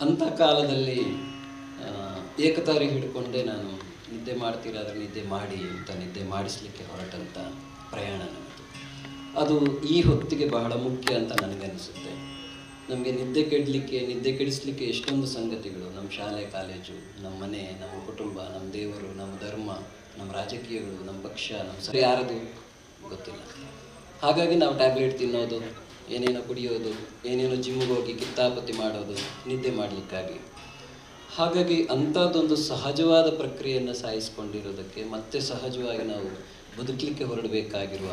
ಅಂಥ ಕಾಲದಲ್ಲಿ ಏಕತಾರಿ ಹಿಡ್ಕೊಂಡೆ ನಾನು ನಿದ್ದೆ ಮಾಡ್ತೀರಾದ್ರೆ ನಿದ್ದೆ ಮಾಡಿ ಅಂತ ನಿದ್ದೆ ಮಾಡಿಸ್ಲಿಕ್ಕೆ ಹೊರಟಂಥ ಪ್ರಯಾಣ ನನ್ನದು. ಅದು ಈ ಹೊತ್ತಿಗೆ ಬಹಳ ಮುಖ್ಯ ಅಂತ ನನಗನ್ನಿಸುತ್ತೆ. ನಮಗೆ ನಿದ್ದೆ ಕೆಡಿಸ್ಲಿಕ್ಕೆ ಎಷ್ಟೊಂದು ಸಂಗತಿಗಳು, ನಮ್ಮ ಶಾಲೆ ಕಾಲೇಜು, ನಮ್ಮ ಮನೆ, ನಮ್ಮ ಕುಟುಂಬ, ನಮ್ಮ ದೇವರು, ನಮ್ಮ ಧರ್ಮ, ನಮ್ಮ ರಾಜಕೀಯಗಳು, ನಮ್ಮ ಪಕ್ಷ, ನಮ್ಮ ಸರಿ ಯಾರದು ಗೊತ್ತಿಲ್ಲ. ಹಾಗಾಗಿ ನಾವು ಟ್ಯಾಬ್ಲೆಟ್ ತಿನ್ನೋದು, ಏನೇನೋ ಕುಡಿಯೋದು, ಏನೇನೋ ಜಿಮ್ಗೆ ಹೋಗಿ ಕಿತ್ತಾಪತಿ ಮಾಡೋದು ನಿದ್ದೆ ಮಾಡಲಿಕ್ಕಾಗಿ. ಹಾಗಾಗಿ ಅಂಥದ್ದೊಂದು ಸಹಜವಾದ ಪ್ರಕ್ರಿಯೆಯನ್ನು ಸಾಯಿಸ್ಕೊಂಡಿರೋದಕ್ಕೆ ಮತ್ತೆ ಸಹಜವಾಗಿ ನಾವು ಬದುಕಲಿಕ್ಕೆ ಹೊರಡಬೇಕಾಗಿರುವ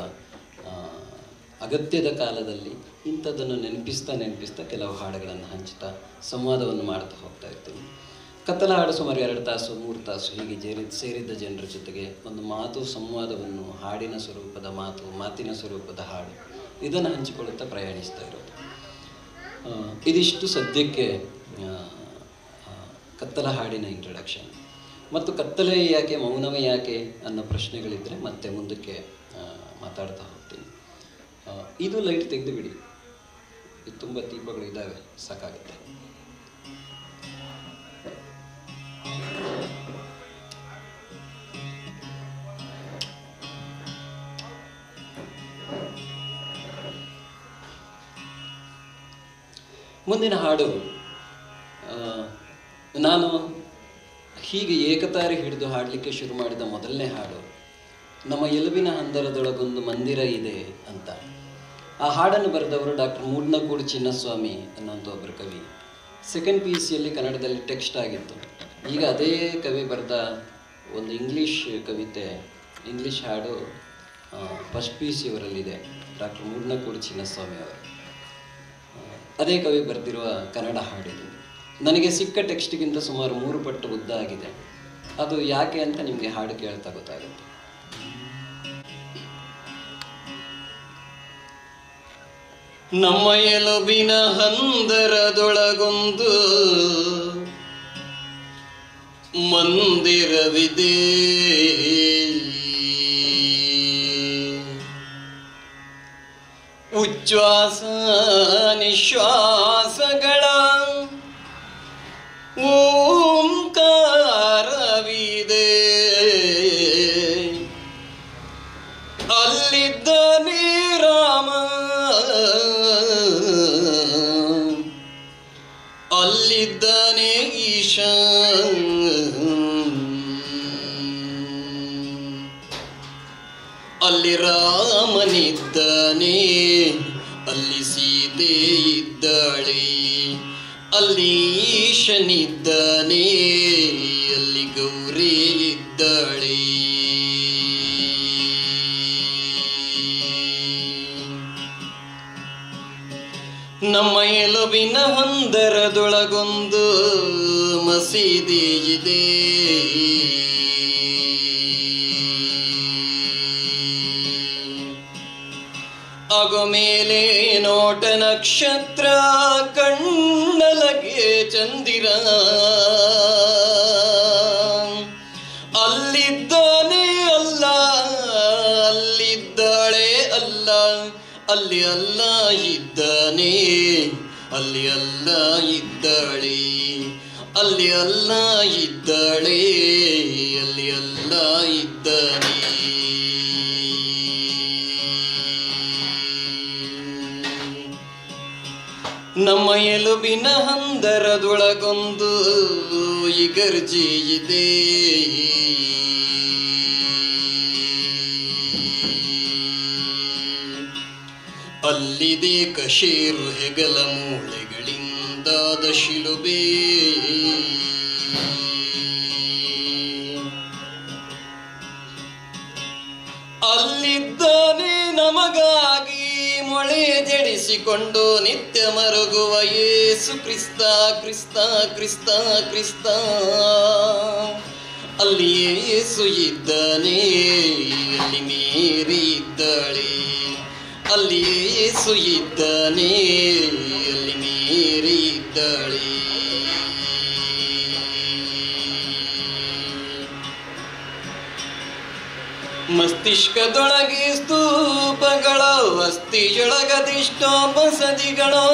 ಅಗತ್ಯದ ಕಾಲದಲ್ಲಿ ಇಂಥದ್ದನ್ನು ನೆನಪಿಸ್ತಾ ಕೆಲವು ಹಾಡುಗಳನ್ನು ಹಂಚ್ತಾ ಸಂವಾದವನ್ನು ಮಾಡ್ತಾ ಹೋಗ್ತಾ ಇರ್ತೀನಿ. ಕತ್ತಲ ಹಾಡು ಸುಮಾರು 2 ತಾಸು 3 ತಾಸು ಹೀಗೆ ಸೇರಿದ್ದ ಜನರ ಜೊತೆಗೆ ಒಂದು ಮಾತು ಸಂವಾದವನ್ನು, ಹಾಡಿನ ಸ್ವರೂಪದ ಮಾತು, ಮಾತಿನ ಸ್ವರೂಪದ ಹಾಡು, ಇದನ್ನು ಹಂಚಿಕೊಳ್ಳುತ್ತಾ ಪ್ರಯಾಣಿಸ್ತಾ ಇರೋದು. ಇದಿಷ್ಟು ಸದ್ಯಕ್ಕೆ ಕತ್ತಲ ಹಾಡಿನ ಇಂಟ್ರಡಕ್ಷನ್. ಮತ್ತು ಕತ್ತಲೆ ಯಾಕೆ, ಮೌನವೇ ಯಾಕೆ ಅನ್ನೋ ಪ್ರಶ್ನೆಗಳಿದ್ದರೆ ಮತ್ತೆ ಮುಂದಕ್ಕೆ ಮಾತಾಡ್ತಾ ಹೋಗ್ತೀನಿ. ಇದು ಲೈಟ್ ತೆಗೆದು ಬಿಡಿ, ಇದು ತುಂಬ ದೀಪಗಳು ಇದ್ದಾವೆ, ಸಾಕಾಗುತ್ತೆ. ಮುಂದಿನ ಹಾಡು ನಾನು ಹೀಗೆ ಏಕತಾರಿ ಹಿಡಿದು ಹಾಡಲಿಕ್ಕೆ ಶುರು ಮಾಡಿದ ಮೊದಲನೇ ಹಾಡು ನಮ್ಮ ಎಲುಬಿನ ಹಂದರದೊಳಗೊಂದು ಮಂದಿರ ಇದೆ ಅಂತ. ಆ ಹಾಡನ್ನು ಬರೆದವರು ಡಾಕ್ಟರ್ ಮೂಡ್ನಗೂಡು ಚಿನ್ನಸ್ವಾಮಿ ಅನ್ನೋಂಥ ಒಬ್ಬರು ಕವಿ. ಸೆಕೆಂಡ್ PUCಯಲ್ಲಿ ಕನ್ನಡದಲ್ಲಿ ಟೆಕ್ಸ್ಟ್ ಆಗಿತ್ತು. ಈಗ ಅದೇ ಕವಿ ಬರೆದ ಒಂದು ಇಂಗ್ಲೀಷ್ ಕವಿತೆ, ಇಂಗ್ಲೀಷ್ ಹಾಡು ಫಸ್ಟ್ PUCಯವರಲ್ಲಿದೆ, ಡಾಕ್ಟರ್ ಮೂಡ್ನಗೂಡು ಚಿನ್ನಸ್ವಾಮಿ ಅವರು. ಅದೇ ಕವಿ ಬರೆದಿರುವ ಕನ್ನಡ ಹಾಡಿದು. ನನಗೆ ಸಿಕ್ಕ ಟೆಕ್ಸ್ಟ್ಗಿಂತ ಸುಮಾರು 3 ಪಟ್ಟು ಉದ್ದ ಆಗಿದೆ. ಅದು ಯಾಕೆ ಅಂತ ನಿಮಗೆ ಹಾಡು ಕೇಳ್ತಾ ಗೊತ್ತಾಗುತ್ತೆ. ನಮ್ಮ ಎಲುಬಿನ ಹಂದರದೊಳಗೊಂದು ಮಂದಿರವಿದೆ, ಉಚ್ಛ್ವಾಸ ನಿಶ್ವಾಸಗಳ ಓಂಕಾರವಿದೆ. ಅಲ್ಲಿದ್ದಾನೆ ರಾಮ, ಅಲ್ಲಿದ್ದಾನೆ ಈಶ, ಅಲ್ಲಿ ರಾಮನಿದ್ದಾನೆ, ಅಲ್ಲಿ ಸೀತೆ ಇದ್ದಾಳೆ, ಅಲ್ಲಿ ಈಶನಿದ್ದಾನೆ, ಅಲ್ಲಿ ಗೌರಿ ಇದ್ದಾಳೆ. ನಮ್ಮ ಎಲುಬಿನ ಹಂದರದೊಳಗೊಂದು ಮಸೀದಿ ಇದೆ, ಆಗೋ ಮೇಲೆ ನೋಟ ನಕ್ಷತ್ರ, ಕಣ್ಣಲಗೆ ಚಂದಿರ, ಅಲ್ಲಿದ್ದಾನೆ ಅಲ್ಲ, ಅಲ್ಲಿದ್ದಾಳೆ ಅಲ್ಲ, ಅಲ್ಲಿ ಅಲ್ಲ ಇದ್ದಾನೆ, ಅಲ್ಲಿ ಅಲ್ಲ ಇದ್ದಾಳೆ, ಅಲ್ಲಿ ಅಲ್ಲ ಇದ್ದಾಳೆ, ಅಲ್ಲಿ ಅಲ್ಲ ಇದ್ದಾನೆ. ನಮ್ಮ ಎಲುಬಿನ ಹಂದರದೊಳಗೊಂದು ಇಗರ್ಜಿ ಇದೆ, ಅಲ್ಲಿದೆ ಕಶೇರು ಹೆಗಲ ಮೂಳೆಗಳಿಂದಾದ ಶಿಲುಬೆ, ಅಲ್ಲಿದ್ದಾನೆ ನಮಗಾಗಿ ಮೊಳೆ ಜಡಿಸಿಕೊಂಡು ನಿತ್ಯ ಮರುಗುವ ಯೇಸು ಕ್ರಿಸ್ತ, ಕ್ರಿಸ್ತ ಕ್ರಿಸ್ತ ಕ್ರಿಸ್ತ. ಅಲ್ಲಿ ಯೇಸು ಇದ್ದಾನೆ, ಅಲ್ಲಿ ಮೇರಿ ಇದ್ದಾಳೆ, ಅಲ್ಲಿ ಯೇಸು ಇದ್ದಾನೆ, ಅಲ್ಲಿ ಮೇರಿ ಇದ್ದಾಳೆ. ಮಸ್ತಿಷ್ಕದೊಳಗೆ ಸ್ತೂಪಗಳ, ಅಸ್ಥಿಯೊಳಗದಿಷ್ಟೋ ಬಸದಿಗಳು,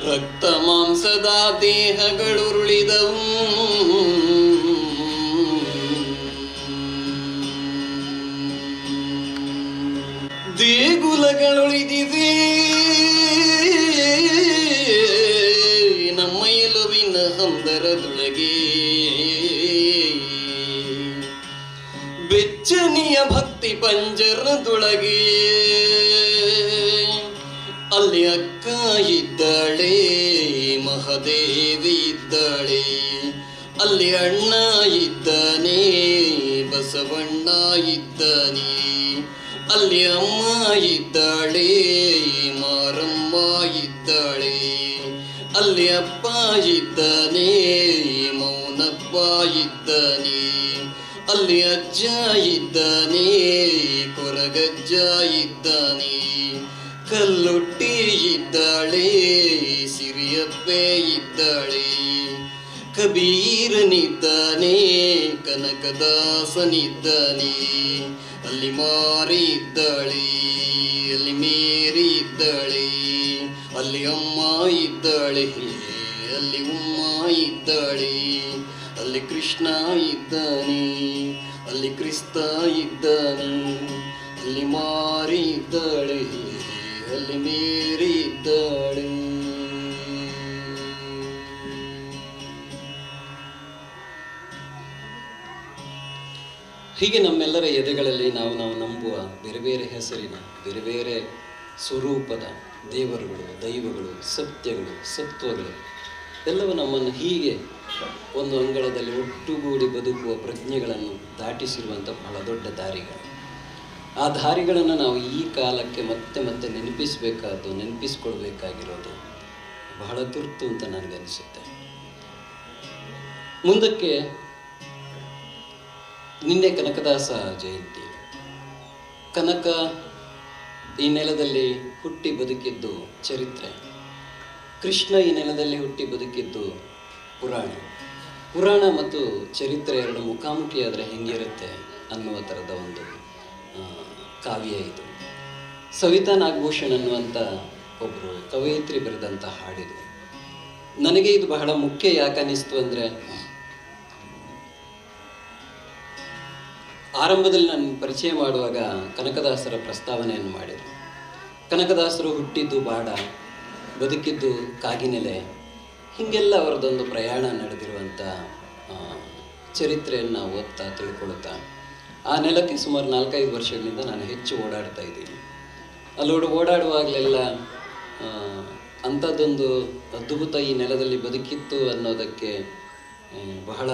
ರಕ್ತ ಮಾಂಸದ ದೇಹಗಳುರುಳಿದವು, ದೇಗುಲಗಳುಳಿದಿವೆ ನಮ್ಮ ಎಲುವಿನ ಹಂದರದೊಳಗೆ. ಬೆಚ್ಚನೆಯ ಭಕ್ತಿ ಪಂಜರದೊಳಗೆ ಅಲ್ಲಿ ಅಕ್ಕ ಇದ್ದಾಳೆ, ಮಹಾದೇವಿ ಇದ್ದಾಳೆ. ಅಲ್ಲಿ ಅಣ್ಣ ಇದ್ದಾನೆ, ಬಸವಣ್ಣ ಇದ್ದಾನೆ. ಅಲ್ಲಿ ಅಮ್ಮ ಇದ್ದಾಳೆ, ಮಾರಮ್ಮ ಇದ್ದಾಳೆ. ಅಲ್ಲಿ ಅಪ್ಪ ಇದ್ದಾನೆ, ಮೌನಪ್ಪ ಇದ್ದಾನೆ. ಅಲ್ಲಿ ಅಜ್ಜ ಇದ್ದಾನೆ, ಕೊರಗಜ್ಜ ಇದ್ದಾನೆ. ಕಲ್ಲುಟ್ಟಿ ಇದ್ದಾಳೆ, ಸಿರಿಯಪ್ಪೆ ಇದ್ದಾಳೆ. ಕಬೀರನಿದ್ದಾನೆ, ಕನಕದಾಸನಿದ್ದಾನೆ. ಅಲ್ಲಿ ಮಾರಿ ಇದ್ದಾಳೆ, ಅಲ್ಲಿ ಮೇರಿ ಇದ್ದಾಳೆ. ಅಲ್ಲಿ ಅಮ್ಮ ಇದ್ದಾಳೆ, ಅಲ್ಲಿ ಉಮ್ಮ ಇದ್ದಾಳೆ. ಅಲ್ಲಿ ಕೃಷ್ಣ ಇದ್ದಾನೆ, ಅಲ್ಲಿ ಕ್ರಿಸ್ತ ಇದ್ದಾನೆ. ಅಲ್ಲಿ ಮಾರಿ ಇದ್ದಾಳೆ, ಅಲ್ಲಿ ಮೇರಿ ಇದ್ದಾಳೆ. ಹೀಗೆ ನಮ್ಮೆಲ್ಲರ ಎದೆಗಳಲ್ಲಿ ನಾವು ನಂಬುವ ಬೇರೆ ಬೇರೆ ಹೆಸರಿನ, ಬೇರೆ ಬೇರೆ ಸ್ವರೂಪದ ದೇವರುಗಳು, ದೈವಗಳು, ಸತ್ಯಗಳು, ಸತ್ವಗಳು ಎಲ್ಲವೂ ನಮ್ಮನ್ನು ಹೀಗೆ ಒಂದು ಅಂಗಳದಲ್ಲಿ ಒಟ್ಟುಗೂಡಿ ಬದುಕುವ ಪ್ರಜ್ಞೆಗಳನ್ನು ದಾಟಿಸಿರುವಂಥ ಬಹಳ ದೊಡ್ಡ ದಾರಿಗಳು. ಆ ದಾರಿಗಳನ್ನು ನಾವು ಈ ಕಾಲಕ್ಕೆ ಮತ್ತೆ ಮತ್ತೆ ನೆನಪಿಸ್ಕೊಳ್ಬೇಕಾಗಿರೋದು ಬಹಳ ತುರ್ತು ಅಂತ ನನಗನ್ನಿಸುತ್ತೆ. ಮುಂದಕ್ಕೆ ನಿನ್ನೆ ಕನಕದಾಸ ಜಯಂತಿ. ಕನಕ ಈ ನೆಲದಲ್ಲಿ ಹುಟ್ಟಿ ಬದುಕಿದ್ದು ಚರಿತ್ರೆ, ಕೃಷ್ಣ ಈ ನೆಲದಲ್ಲಿ ಹುಟ್ಟಿ ಬದುಕಿದ್ದು ಪುರಾಣ. ಪುರಾಣ ಮತ್ತು ಚರಿತ್ರೆ ಎರಡು ಮುಖಾಮುಖಿಯಾದರೆ ಹೆಂಗಿರುತ್ತೆ ಅನ್ನುವ ಥರದ ಒಂದು ಕಾವ್ಯ ಇದು. ಸವಿತಾ ನಾಗಭೂಷಣ್ ಅನ್ನುವಂಥ ಒಬ್ಬರು ಕವಯಿತ್ರಿ ಬರೆದಂಥ ಹಾಡಿದು. ನನಗೆ ಇದು ಬಹಳ ಮುಖ್ಯ ಯಾಕೆ ಅನ್ನಿಸ್ತು ಅಂದರೆ, ಆರಂಭದಲ್ಲಿ ನಾನು ಪರಿಚಯ ಮಾಡುವಾಗ ಕನಕದಾಸರ ಪ್ರಸ್ತಾವನೆಯನ್ನು ಮಾಡಿದರು. ಕನಕದಾಸರು ಹುಟ್ಟಿದ್ದು ಬಾಡ, ಬದುಕಿದ್ದು ಕಾಗಿನೆಲೆ, ಹೀಗೆಲ್ಲ ಅವರದೊಂದು ಪ್ರಯಾಣ ನಡೆದಿರುವಂಥ ಚರಿತ್ರೆಯನ್ನು ಓದ್ತಾ ತಿಳ್ಕೊಳ್ತಾ ಆ ನೆಲಕ್ಕೆ ಸುಮಾರು 4-5 ವರ್ಷಗಳಿಂದ ನಾನು ಹೆಚ್ಚು ಓಡಾಡ್ತಾ ಇದ್ದೀನಿ. ಅಲ್ಲಿ ಓಡಾಡುವಾಗಲೆಲ್ಲ ಅಂಥದ್ದೊಂದು ಅದ್ಭುತ ಈ ನೆಲದಲ್ಲಿ ಬದುಕಿತ್ತು ಅನ್ನೋದಕ್ಕೆ ಬಹಳ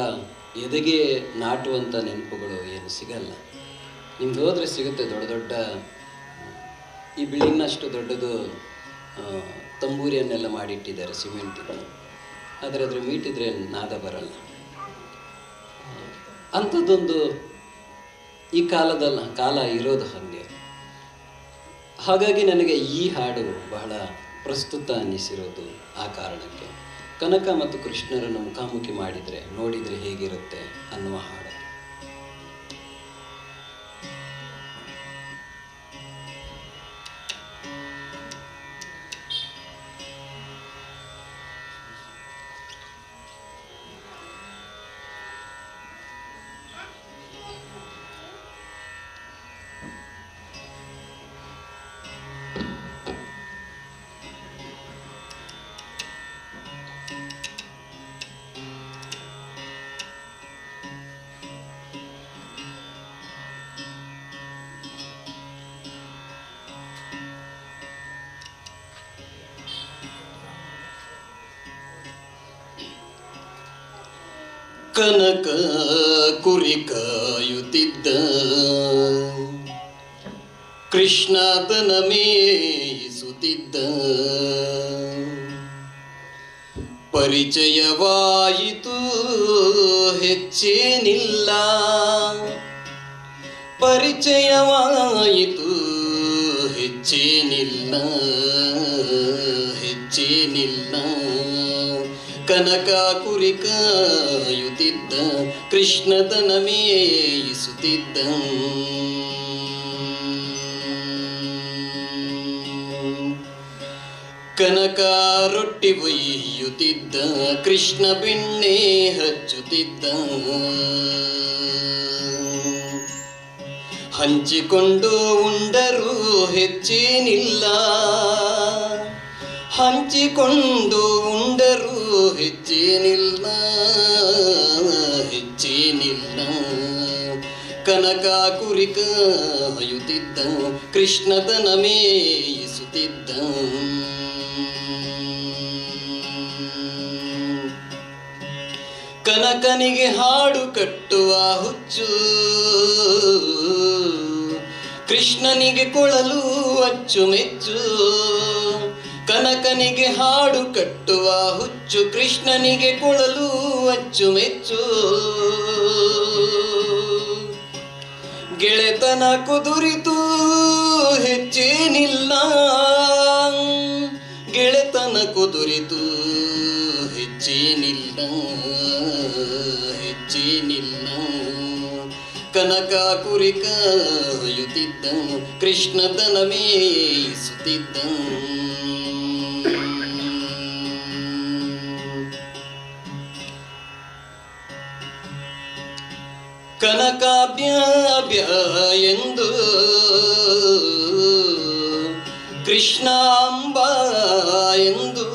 ಎದೆಗೆ ನಾಟುವಂಥ ನೆನಪುಗಳು ಏನು ಸಿಗಲ್ಲ. ನಿಮ್ದು ಹೋದರೆ ಸಿಗುತ್ತೆ. ದೊಡ್ಡ ದೊಡ್ಡ ಈ ಬಿಲ್ಡಿಂಗ್ನಷ್ಟು ದೊಡ್ಡದು ತಂಬೂರಿಯನ್ನೆಲ್ಲ ಮಾಡಿಟ್ಟಿದ್ದಾರೆ ಸಿಮೆಂಟಿಂದ, ಆದರೆ ಅದ್ರ ಮೀಟಿದ್ರೆ ನಾದ ಬರಲ್ಲ. ಅಂಥದ್ದೊಂದು ಈ ಕಾಲ ಇರೋದು ಹಾಗೆ. ಹಾಗಾಗಿ ನನಗೆ ಈ ಹಾಡು ಬಹಳ ಪ್ರಸ್ತುತ ಅನ್ನಿಸಿರೋದು ಆ ಕಾರಣಕ್ಕೆ. ಕನಕ ಮತ್ತು ಕೃಷ್ಣರನ್ನು ಮುಖಾಮುಖಿ ನೋಡಿದರೆ ಹೇಗಿರುತ್ತೆ ಅನ್ನುವ ಹಾಡು. ಕನಕ ಕುರಿ ಕಾಯುತ್ತಿದ್ದ, ಕೃಷ್ಣಾತನ ಮೇಯಿಸುತ್ತಿದ್ದ. ಪರಿಚಯವಾಯಿತು ಹೆಚ್ಚೇನಿಲ್ಲ, ಪರಿಚಯವಾಯಿತು ಹೆಚ್ಚೇನಿಲ್ಲ, ಹೆಚ್ಚೇನಿಲ್ಲ. ಕನಕ ಕುರಿ ಕಾಯುತ್ತಿದ್ದ, ಕೃಷ್ಣತನ ಮೇಯಿಸುತ್ತಿದ್ದ. ಕನಕ ರೊಟ್ಟಿ ಒಯ್ಯುತ್ತಿದ್ದ ಕೃಷ್ಣ ಬೆಣ್ಣೆ ಹಚ್ಚುತ್ತಿದ್ದ ಹಂಚಿಕೊಂಡು ಉಂಡರೂ ಹೆಚ್ಚೇನಿಲ್ಲ ಹಂಚಿಕೊಂಡು ಉಂಡರೂ ಹೆಚ್ಚೇನಿಲ್ಲ ಹೆಚ್ಚೇನಿಲ್ಲ ಕನಕ ಕುರಿ ಕಾಯುತ್ತಿದ್ದ ಕೃಷ್ಣದನ ಮೇಯಿಸುತ್ತಿದ್ದ ಕನಕನಿಗೆ ಹಾಡು ಕಟ್ಟುವ ಹುಚ್ಚು ಕೃಷ್ಣನಿಗೆ ಕೊಳಲು ಅಚ್ಚುಮೆಚ್ಚು ಕನಕನಿಗೆ ಹಾಡು ಕಟ್ಟುವ ಹುಚ್ಚು ಕೃಷ್ಣನಿಗೆ ಕೊಳಲು ಅಚ್ಚುಮೆಚ್ಚು ಗೆಳೆತನ ಕುದುರಿತು ಹೆಚ್ಚೇನಿಲ್ಲ ಗೆಳೆತನ ಕುದುರಿತು ಹೆಚ್ಚೇನಿಲ್ಲ ಹೆಚ್ಚೇನಿಲ್ಲ ಕನಕ ಕುರಿ ಕಾಯುತ್ತಿದ್ದ ಕೃಷ್ಣದನ ಮೇಯಿಸುತ್ತಿದ್ದ ಕನಕಾಭ್ಯ ಎಂದು ಕೃಷ್ಣಾಂಬ ಎಂದು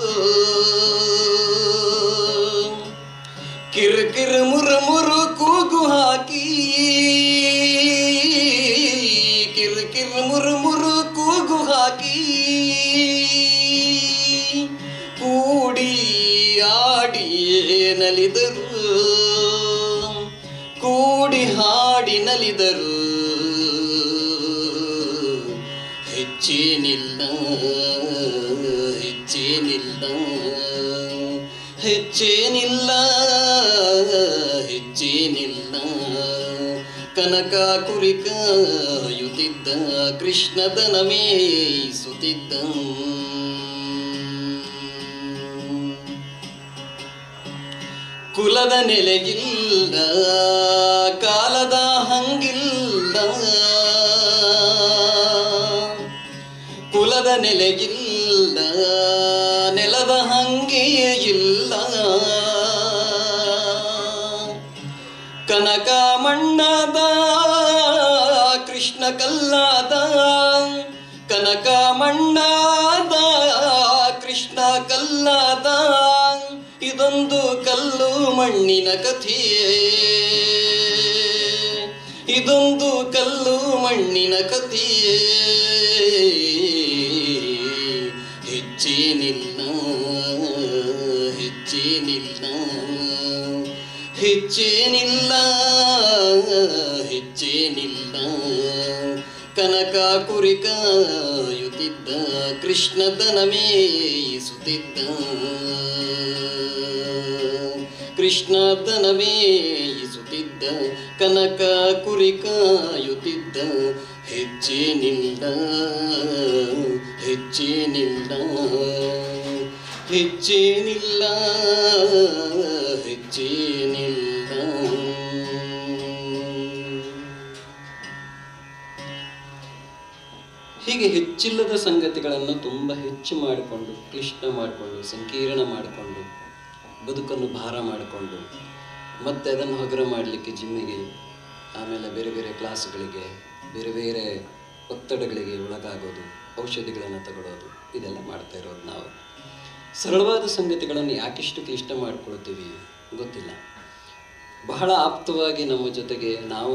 ಕಿರ್ಕಿರ್ ಮುರುಮುರು ಕೂಗು ಹಾಕಿ ಕಿರ್ಕಿರ್ ಮುರುಮುರು ಕೂಗು ಹಾಕಿ ಕೂಡಿ ಆಡಿ ನಲಿದರು ಕೂಡಿ ಹಾಡಿ ನಲಿದರು ಹೆಚ್ಚೇನಿಲ್ಲ ಹೆಚ್ಚೇನಿಲ್ಲ ಹೆಚ್ಚೇನಿಲ್ಲ ಹೆಚ್ಚೇನಿಲ್ಲ ಕನಕ ಕುರಿ ಕಾಯುತ್ತಿದ್ದ ಕೃಷ್ಣದನ ಮೇಯಿಸುತ್ತಿದ್ದ ಕುಲದ ನೆಲೆಗಿಲ್ಲ ಕಾಲದ ಹಂಗಿಲ್ಲ ಕುಲದ ನೆಲೆಗಿಲ್ಲ ನೆಲದ ಹಂಗೆಯೇ ಇಲ್ಲ ಕನಕ ಮಣ್ಣದ ಕೃಷ್ಣ ಕಲ್ಲಾದ ಕನಕ ಮಣ್ಣಾದ ಕೃಷ್ಣ ಕಲ್ಲಾದ ಇದೊಂದು ಕಲ್ಲು ಮಣ್ಣಿನ ಕಥೆಯೇ ಇದೊಂದು ಕಲ್ಲು ಮಣ್ಣಿನ ಕಥೆಯೇ ಹೆಚ್ಚೇನಿಲ್ಲ ಹೆಚ್ಚೇನಿಲ್ಲ ಹೆಚ್ಚೇನಿಲ್ಲ ಹೆಚ್ಚೇನಿಲ್ಲ ಕನಕ ಕುರಿ ಕಾಯುತ್ತಿದ್ದ ಕೃಷ್ಣದನ ಮೇಯಿಸುತ್ತಿದ್ದ ಕೃಷ್ಣದನ ಮೇಯಿಸುತ್ತಿದ್ದ ಕನಕ ಕುರಿ ಕಾಯುತ್ತಿದ್ದ ಹೆಚ್ಚೇನಿಲ್ಲ ಹೆಚ್ಚೇನಿಲ್ಲ ಹೆಚ್ಚೇನಿಲ್ಲ ಹೆಚ್ಚೇನಿಲ್ಲ ಹೀಗೆ ಹೆಚ್ಚಿಲ್ಲದ ಸಂಗತಿಗಳನ್ನು ತುಂಬ ಹೆಚ್ಚು ಮಾಡಿಕೊಂಡು ಕ್ಲಿಷ್ಟ ಮಾಡಿಕೊಂಡು ಸಂಕೀರ್ಣ ಮಾಡಿಕೊಂಡು ಬದುಕನ್ನು ಭಾರ ಮಾಡಿಕೊಂಡು ಮತ್ತೆ ಅದನ್ನು ಹಗುರ ಮಾಡಲಿಕ್ಕೆ ಜಿಮ್ಮಿಗೆ ಆಮೇಲೆ ಬೇರೆ ಬೇರೆ ಕ್ಲಾಸ್ಗಳಿಗೆ ಬೇರೆ ಬೇರೆ ಒತ್ತಡಗಳಿಗೆ ಒಳಗಾಗೋದು ಔಷಧಿಗಳನ್ನು ತಗೊಳ್ಳೋದು ಇದೆಲ್ಲ ಮಾಡ್ತಾ ಇರೋದು ನಾವು ಸರಳವಾದ ಸಂಗತಿಗಳನ್ನು ಯಾಕಿಷ್ಟು ಕ್ಲಿಷ್ಟ ಮಾಡಿಕೊಳ್ತೀವಿ ಗೊತ್ತಿಲ್ಲ ಬಹಳ ಆಪ್ತವಾಗಿ ನಮ್ಮ ಜೊತೆಗೆ ನಾವು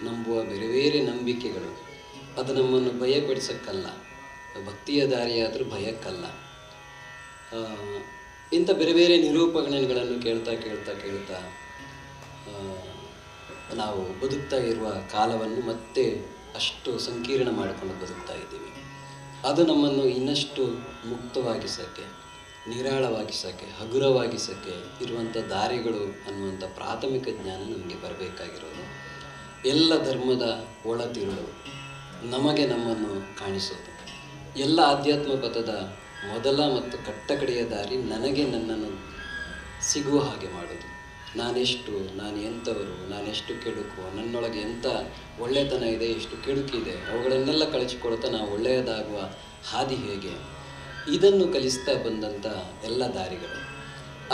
ನಂಬುವ ಬೇರೆ ಬೇರೆ ನಂಬಿಕೆಗಳು ಅದು ನಮ್ಮನ್ನು ಭಯಪಡಿಸೋಕ್ಕಲ್ಲ ಭಕ್ತಿಯ ದಾರಿಯಾದರೂ ಭಯಕ್ಕಲ್ಲ ಇಂಥ ಬೇರೆ ಬೇರೆ ನಿರೂಪಣೆಗಳನ್ನು ಕೇಳ್ತಾ ನಾವು ಬದುಕ್ತಾ ಇರುವ ಕಾಲವನ್ನು ಮತ್ತೆ ಅಷ್ಟು ಸಂಕೀರ್ಣ ಮಾಡಿಕೊಂಡು ಬದುಕ್ತಾ ಇದ್ದೀವಿ ಅದು ನಮ್ಮನ್ನು ಇನ್ನಷ್ಟು ಮುಕ್ತವಾಗಿಸೋಕ್ಕೆ ನಿರಾಳವಾಗಿಸೋಕ್ಕೆ ಹಗುರವಾಗಿಸೋಕ್ಕೆ ಇರುವಂಥ ದಾರಿಗಳು ಅನ್ನುವಂಥ ಪ್ರಾಥಮಿಕ ಜ್ಞಾನ ನಮಗೆ ಬರಬೇಕಾಗಿರೋದು ಎಲ್ಲ ಧರ್ಮದ ಒಳತಿರುಳು ನಮಗೆ ನಮ್ಮನ್ನು ಕಾಣಿಸೋದು ಎಲ್ಲ ಆಧ್ಯಾತ್ಮ ಪಥದ ಮೊದಲ ಮತ್ತು ಕಟ್ಟಕಡೆಯ ದಾರಿ ನನಗೆ ನನ್ನನ್ನು ಸಿಗುವ ಹಾಗೆ ಮಾಡೋದು ನಾನು ಎಂಥವರು ನಾನೆಷ್ಟು ಕೆಡುಕು ನನ್ನೊಳಗೆ ಎಂಥ ಒಳ್ಳೆತನ ಇದೆ ಎಷ್ಟು ಕೆಡುಕಿದೆ ಅವುಗಳನ್ನೆಲ್ಲ ಕಳಿಸಿಕೊಡ್ತಾ ನಾವು ಒಳ್ಳೆಯದಾಗುವ ಹಾದಿ ಹೇಗೆ ಇದನ್ನು ಕಲಿಸ್ತಾ ಬಂದಂಥ ಎಲ್ಲ ದಾರಿಗಳು.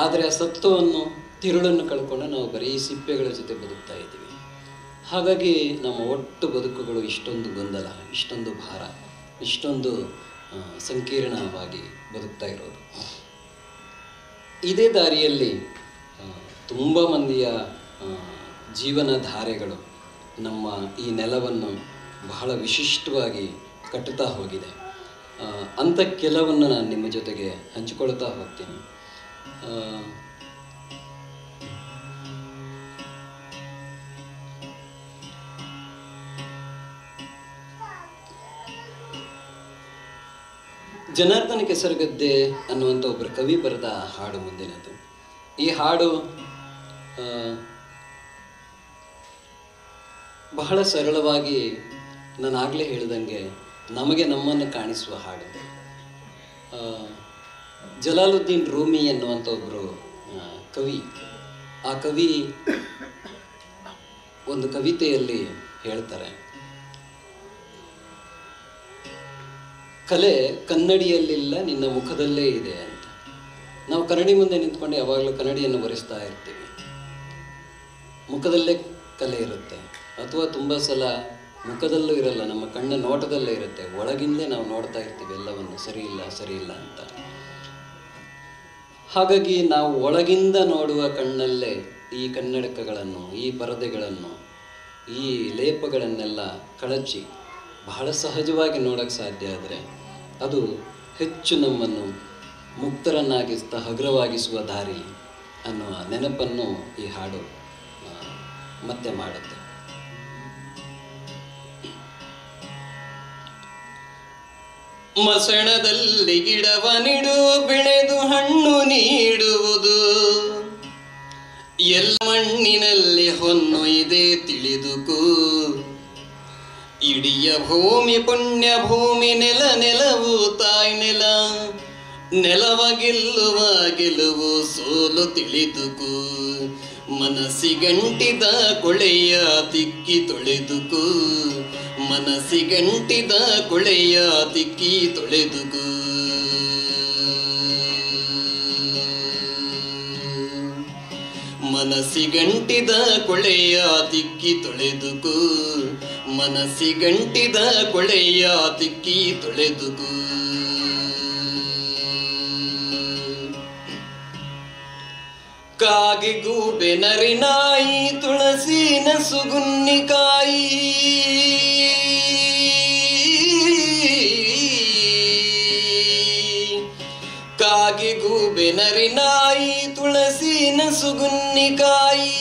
ಆದರೆ ಆ ಸತ್ವವನ್ನು, ತಿರುಳನ್ನು ಕಳ್ಕೊಂಡು ನಾವು ಬರೀ ಸಿಪ್ಪೆಗಳ ಜೊತೆ ಬದುಕ್ತಾ ಇದ್ದೀವಿ. ಹಾಗಾಗಿ ನಮ್ಮ ಒಟ್ಟು ಬದುಕುಗಳು ಇಷ್ಟೊಂದು ಗೊಂದಲ, ಇಷ್ಟೊಂದು ಭಾರ, ಇಷ್ಟೊಂದು ಸಂಕೀರ್ಣವಾಗಿ ಬದುಕ್ತಾ ಇರೋದು. ಇದೇ ದಾರಿಯಲ್ಲಿ ತುಂಬ ಮಂದಿಯ ಜೀವನ ಧಾರೆಗಳು ನಮ್ಮ ಈ ನೆಲವನ್ನು ಬಹಳ ವಿಶಿಷ್ಟವಾಗಿ ಕಟ್ಟುತ್ತಾ ಹೋಗಿದೆ. ಅಂಥ ಕೆಲವನ್ನು ನಾನು ನಿಮ್ಮ ಜೊತೆಗೆ ಹಂಚಿಕೊಳ್ತಾ ಹೋಗ್ತೀನಿ. ಜನಾರ್ದನ ಕೆಸರಗದ್ದೆ ಅನ್ನುವಂಥ ಒಬ್ಬರು ಕವಿ ಬರೆದ ಹಾಡು ಮುಂದಿನದು. ಈ ಹಾಡು ಬಹಳ ಸರಳವಾಗಿ, ನಾನು ಆಗಲೇ ಹೇಳಿದಂಗೆ, ನಮಗೆ ನಮ್ಮನ್ನು ಕಾಣಿಸುವ ಹಾಡು. ಜಲಾಲುದ್ದೀನ್ ರೂಮಿ ಎನ್ನುವಂಥ ಒಬ್ಬರು ಕವಿ, ಆ ಕವಿ ಒಂದು ಕವಿತೆಯಲ್ಲಿ ಹೇಳ್ತಾರೆ, ಕಲೆ ಕನ್ನಡಿಯಲ್ಲಿಲ್ಲ ನಿನ್ನ ಮುಖದಲ್ಲೇ ಇದೆ ಅಂತ. ನಾವು ಕನ್ನಡಿ ಮುಂದೆ ನಿಂತ್ಕೊಂಡು ಯಾವಾಗಲೂ ಕನ್ನಡಿಯನ್ನು ಒರೆಸ್ತಾ ಇರ್ತೀವಿ, ಮುಖದಲ್ಲೇ ಕಲೆ ಇರುತ್ತೆ. ಅಥವಾ ತುಂಬ ಸಲ ಮುಖದಲ್ಲೂ ಇರಲ್ಲ, ನಮ್ಮ ಕಣ್ಣ ನೋಟದಲ್ಲೇ ಇರುತ್ತೆ, ಒಳಗಿಂದಲೇ ನಾವು ನೋಡ್ತಾ ಇರ್ತೀವಿ ಎಲ್ಲವನ್ನು, ಸರಿ ಇಲ್ಲ ಸರಿ ಇಲ್ಲ ಅಂತ. ಹಾಗಾಗಿ ನಾವು ಒಳಗಿಂದ ನೋಡುವ ಕಣ್ಣಲ್ಲೇ ಈ ಕನ್ನಡಕಗಳನ್ನು, ಈ ಪರದೆಗಳನ್ನು, ಈ ಲೇಪಗಳನ್ನೆಲ್ಲ ಕಳಚಿ ಬಹಳ ಸಹಜವಾಗಿ ನೋಡೋಕ್ಕೆ ಸಾಧ್ಯ ಆದರೆ ಅದು ಹೆಚ್ಚು ನಮ್ಮನ್ನು ಮುಕ್ತರನ್ನಾಗಿಸ್ತಾ ಹಗುರವಾಗಿಸುವ ದಾರಿ ಅನ್ನುವ ನೆನಪನ್ನು ಈ ಹಾಡು ಮತ್ತೆ ಮಾಡುತ್ತೆ. ಮಸಣದಲ್ಲಿ ಗಿಡವ ನಿಡು ಬೆಳೆದು ಹಣ್ಣು ನೀಡುವುದು, ಎಲ್ಲ ಮಣ್ಣಿನಲ್ಲಿ ಹೊನ್ನು ಇದೆ ತಿಳಿದುಕೋ. ಇಡಿಯ ಭೂಮಿ ಪುಣ್ಯ ಭೂಮಿ, ನೆಲ ನೆಲವು ತಾಯಿ ನೆಲ, ನೆಲವ ಗೆಲ್ಲುವ ಗೆಲುವು ಸೋಲು ತಿಳಿದುಕೋ. ಮನಸ್ಸಿಗಂಟಿದ ಕೊಳೆಯ ತಿಕ್ಕಿ ತೊಳೆದುಕೋ, ಮನಸ್ಸಿಗಂಟಿದ ಕೊಳೆಯ ತಿಕ್ಕಿ ತೊಳೆದುಕೋ. ಮನಸ್ಸಿಗಂಟಿದ ಕೊಳೆಯ ತಿಕ್ಕಿ ತೊಳೆದುಕೋ, ಮನಸ್ಸಿಗಂಟಿದ ಕೊಳೆಯ ತಿಕ್ಕಿ ತೊಳೆದುಕೋ. ಕಾಗಿ ಗೂಬೆ ನರಿನಾಯಿ ತುಳಸಿನ ಸುಗುನ್ನಿಕಾಯಿ, ಕಾಗಿ ಗೂಬೆ ನರಿನಾಯಿ ತುಳಸಿನ ಸುಗುನ್ನಿಕಾಯಿ.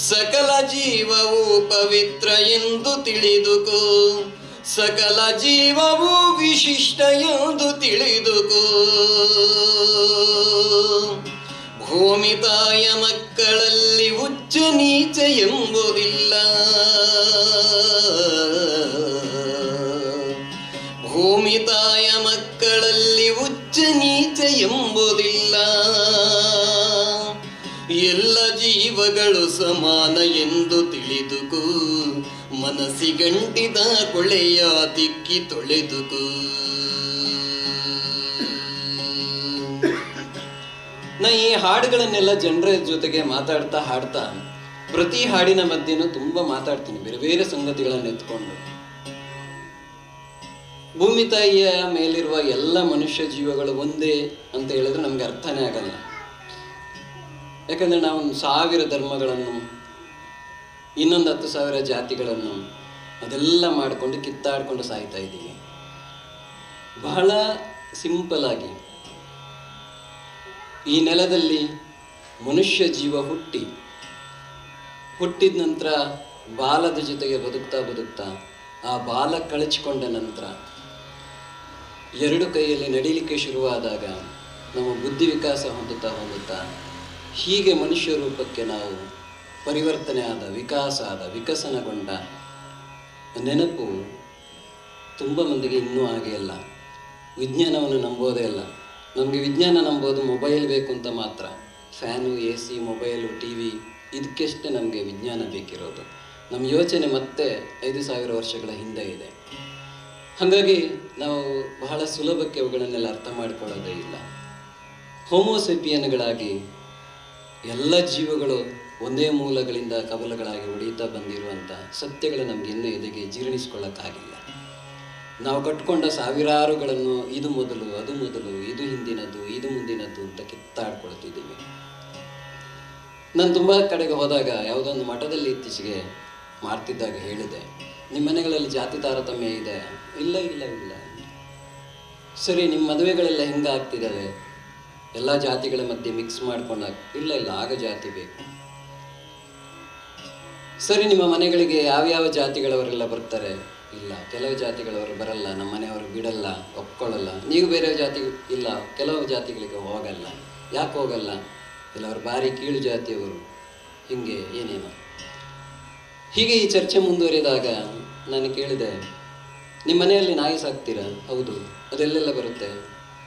ಸಕಲ ಜೀವವು ಪವಿತ್ರ ಎಂದು ತಿಳಿದುಕೋ, ಸಕಲ ಜೀವವು ವಿಶಿಷ್ಟ ಎಂದು ತಿಳಿದುಕೋ. ಭೂಮಿ ತಾಯ ಮಕ್ಕಳಲ್ಲಿ ಉಚ್ಚ ನೀಚ ಎಂಬುದಿಲ್ಲ, ಭೂಮಿ ತಾಯ ಮಕ್ಕಳಲ್ಲಿ ಉಚ್ಚ ನೀಚ ಎಂಬುದಿಲ್ಲ. ಎಲ್ಲ ಜೀವಗಳು ಸಮಾನ ಎಂದು ತಿಳಿದುಕೋ, ಮನಸ್ಸಿಗಂಟಿದ ಕೊಳೆಯ ತಿಕ್ಕಿ ತೊಳೆದುಕೋ. ನಾ ಈ ಹಾಡುಗಳನ್ನೆಲ್ಲ ಜನರ ಜೊತೆಗೆ ಮಾತಾಡ್ತಾ ಹಾಡ್ತಾ ಪ್ರತಿ ಹಾಡಿನ ಮಧ್ಯೆನೂ ತುಂಬಾ ಮಾತಾಡ್ತೀನಿ, ಬೇರೆ ಬೇರೆ ಸಂಗತಿಗಳನ್ನು ಎತ್ಕೊಂಡು. ಭೂಮಿ ತಾಯಿಯ ಮೇಲಿರುವ ಎಲ್ಲ ಮನುಷ್ಯ ಜೀವಗಳು ಒಂದೇ ಅಂತ ಹೇಳಿದ್ರೆ ನಮ್ಗೆ ಅರ್ಥನೇ ಆಗಲ್ಲ. ಯಾಕಂದ್ರೆ ನಾವು 1000 ಧರ್ಮಗಳನ್ನು, ಇನ್ನೊಂದು 10,000 ಜಾತಿಗಳನ್ನು ಅದೆಲ್ಲ ಮಾಡಿಕೊಂಡು ಕಿತ್ತಾಡ್ಕೊಂಡು ಸಾಯ್ತಾ ಇದ್ದೀವಿ. ಬಹಳ ಸಿಂಪಲ್ ಆಗಿ ಈ ನೆಲದಲ್ಲಿ ಮನುಷ್ಯ ಜೀವ ಹುಟ್ಟಿದ ನಂತರ ಬಾಲದ ಜೊತೆಗೆ ಬದುಕ್ತಾ ಬದುಕ್ತಾ ಆ ಬಾಲ ಕಳಚಿಕೊಂಡ ನಂತರ 2 ಕೈಯಲ್ಲಿ ನಡಿಲಿಕ್ಕೆ ಶುರುವಾದಾಗ ನಮ್ಮ ಬುದ್ಧಿ ವಿಕಾಸ ಹೊಂದುತ್ತಾ ಹೀಗೆ ಮನುಷ್ಯ ರೂಪಕ್ಕೆ ನಾವು ಪರಿವರ್ತನೆ ಆದ, ವಿಕಸನಗೊಂಡ ನೆನಪು ತುಂಬ ಮಂದಿಗೆ ಇನ್ನೂ ಆಗೇ ಇಲ್ಲ. ವಿಜ್ಞಾನವನ್ನು ನಂಬೋದೇ ಇಲ್ಲ. ನಮಗೆ ವಿಜ್ಞಾನ ನಂಬೋದು ಮೊಬೈಲ್ ಬೇಕು ಅಂತ ಮಾತ್ರ. ಫ್ಯಾನು, AC, ಮೊಬೈಲು, TV ಇದಕ್ಕೆಷ್ಟೇ ನಮಗೆ ವಿಜ್ಞಾನ ಬೇಕಿರೋದು. ನಮ್ಮ ಯೋಚನೆ ಮತ್ತೆ 5,000 ವರ್ಷಗಳ ಹಿಂದೆ ಇದೆ. ಹಾಗಾಗಿ ನಾವು ಬಹಳ ಸುಲಭಕ್ಕೆ ಅವುಗಳನ್ನೆಲ್ಲ ಅರ್ಥ ಮಾಡ್ಕೊಳ್ಳೋದೇ ಇಲ್ಲ. ಹೋಮೋಸೆಪಿಯನ್ಗಳಾಗಿ ಎಲ್ಲ ಜೀವಗಳು ಒಂದೇ ಮೂಲಗಳಿಂದ ಕವಲುಗಳಾಗಿ ಒಡೆಯುತ್ತಾ ಬಂದಿರುವಂಥ ಸತ್ಯಗಳು ನಮಗೆ ಇನ್ನೂ ಎದೆಗೆ ಜೀರ್ಣಿಸ್ಕೊಳ್ಳೋಕ್ಕಾಗಿಲ್ಲ. ನಾವು ಕಟ್ಕೊಂಡ ಸಾವಿರಾರುಗಳನ್ನು ಇದು ಮೊದಲು, ಅದು ಮೊದಲು, ಇದು ಹಿಂದಿನದ್ದು, ಇದು ಮುಂದಿನದ್ದು ಅಂತ ಕಿತ್ತಾಡ್ಕೊಳ್ತಿದ್ದೀವಿ. ನಾನು ತುಂಬ ಕಡೆಗೆ ಹೋದಾಗ ಯಾವುದೊಂದು ಮಠದಲ್ಲಿ ಇತ್ತೀಚೆಗೆ ಮಾಡ್ತಿದ್ದಾಗ ಹೇಳಿದೆ, ನಿಮ್ಮ ಮನೆಗಳಲ್ಲಿ ಜಾತಿ ತಾರತಮ್ಯ ಇದೆ? ಇಲ್ಲ ಇಲ್ಲ ಇಲ್ಲ. ಸರಿ, ನಿಮ್ಮ ಮದುವೆಗಳೆಲ್ಲ ಹೆಂಗೆ ಆಗ್ತಿದ್ದಾವೆ? ಎಲ್ಲ ಜಾತಿಗಳ ಮಧ್ಯೆ ಮಿಕ್ಸ್ ಮಾಡ್ಕೊಂಡಾಗ? ಇಲ್ಲ ಇಲ್ಲ, ಆಗ ಜಾತಿ ಬೇಕು. ಸರಿ, ನಿಮ್ಮ ಮನೆಗಳಿಗೆ ಯಾವ್ಯಾವ ಜಾತಿಗಳವರೆಲ್ಲ ಬರ್ತಾರೆ? ಇಲ್ಲ, ಕೆಲವು ಜಾತಿಗಳವರು ಬರಲ್ಲ, ನಮ್ಮ ಮನೆಯವರು ಬಿಡಲ್ಲ, ಒಪ್ಕೊಳ್ಳಲ್ಲ. ನೀವು ಬೇರೆ ಜಾತಿ? ಇಲ್ಲ, ಕೆಲವು ಜಾತಿಗಳಿಗೆ ಹೋಗಲ್ಲ. ಯಾಕೆ ಹೋಗಲ್ಲ? ಕೆಲವರು ಭಾರಿ ಕೀಳು ಜಾತಿಯವರು, ಹೀಗೆ ಏನೇನೋ. ಹೀಗೆ ಈ ಚರ್ಚೆ ಮುಂದುವರಿದಾಗ ನಾನು ಕೇಳಿದೆ, ನಿಮ್ಮ ಮನೆಯಲ್ಲಿ ನಾಯಿ ಸಾಕ್ತೀರಾ? ಹೌದು. ಅದೆಲ್ಲೆಲ್ಲ ಬರುತ್ತೆ?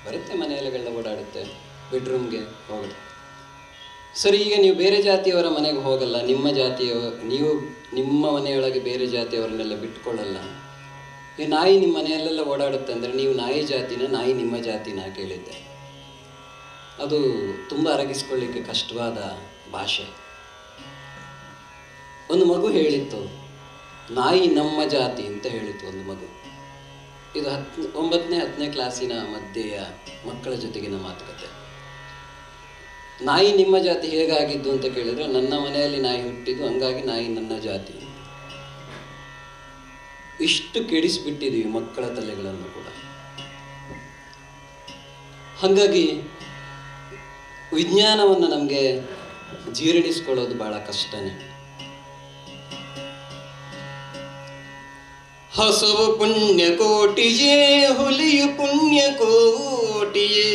ಬರುತ್ತೆ, ಮನೆಯಲ್ಲೆಲ್ಲ ಓಡಾಡುತ್ತೆ, ಬೆಡ್ರೂಮ್ಗೆ ಹೋಗುತ್ತೆ. ಸರಿ, ಈಗ ನೀವು ಬೇರೆ ಜಾತಿಯವರ ಮನೆಗೆ ಹೋಗಲ್ಲ, ನೀವು ನಿಮ್ಮ ಮನೆಯೊಳಗೆ ಬೇರೆ ಜಾತಿಯವರನ್ನೆಲ್ಲ ಬಿಟ್ಕೊಳ್ಳಲ್ಲ. ಈ ನಾಯಿ ನಿಮ್ಮ ಮನೆಯಲ್ಲೆಲ್ಲ ಓಡಾಡುತ್ತೆ ಅಂದರೆ ನೀವು ನಾಯಿ ಜಾತಿನ, ನಾಯಿ ನಿಮ್ಮ ಜಾತಿನ ಕೇಳಿದ್ದೆ. ಅದು ತುಂಬ ಅರಗಿಸ್ಕೊಳ್ಳಿಕ್ಕೆ ಕಷ್ಟವಾದ ಭಾಷೆ. ಒಂದು ಮಗು ಹೇಳಿತ್ತು, ನಾಯಿ ನಮ್ಮ ಜಾತಿ ಅಂತ ಹೇಳಿತ್ತು ಒಂದು ಮಗು. ಇದು 9ನೇ 10ನೇ ಕ್ಲಾಸಿನ ಮಧ್ಯೆಯ ಮಕ್ಕಳ ಜೊತೆಗಿನ ಮಾತುಕತೆ. ನಾಯಿ ನಿಮ್ಮ ಜಾತಿ ಹೇಗಾಗಿದ್ದು ಅಂತ ಕೇಳಿದ್ರೆ, ನನ್ನ ಮನೆಯಲ್ಲಿ ನಾಯಿ ಹುಟ್ಟಿದ್ದು, ಹಂಗಾಗಿ ನಾಯಿ ನನ್ನ ಜಾತಿ. ಇಷ್ಟು ಕೆಡಿಸ್ಬಿಟ್ಟಿದ್ದೀವಿ ಮಕ್ಕಳ ತಲೆಗಳನ್ನು ಕೂಡ. ಹಾಗಾಗಿ ವಿಜ್ಞಾನವನ್ನು ನಮಗೆ ಜೀರ್ಣಿಸ್ಕೊಳ್ಳೋದು ಬಹಳ ಕಷ್ಟನೇ. ಹಸುವು ಪುಣ್ಯಕೋಟಿಯೇ, ಹುಲಿಯು ಪುಣ್ಯಕೋಟಿಯೇ.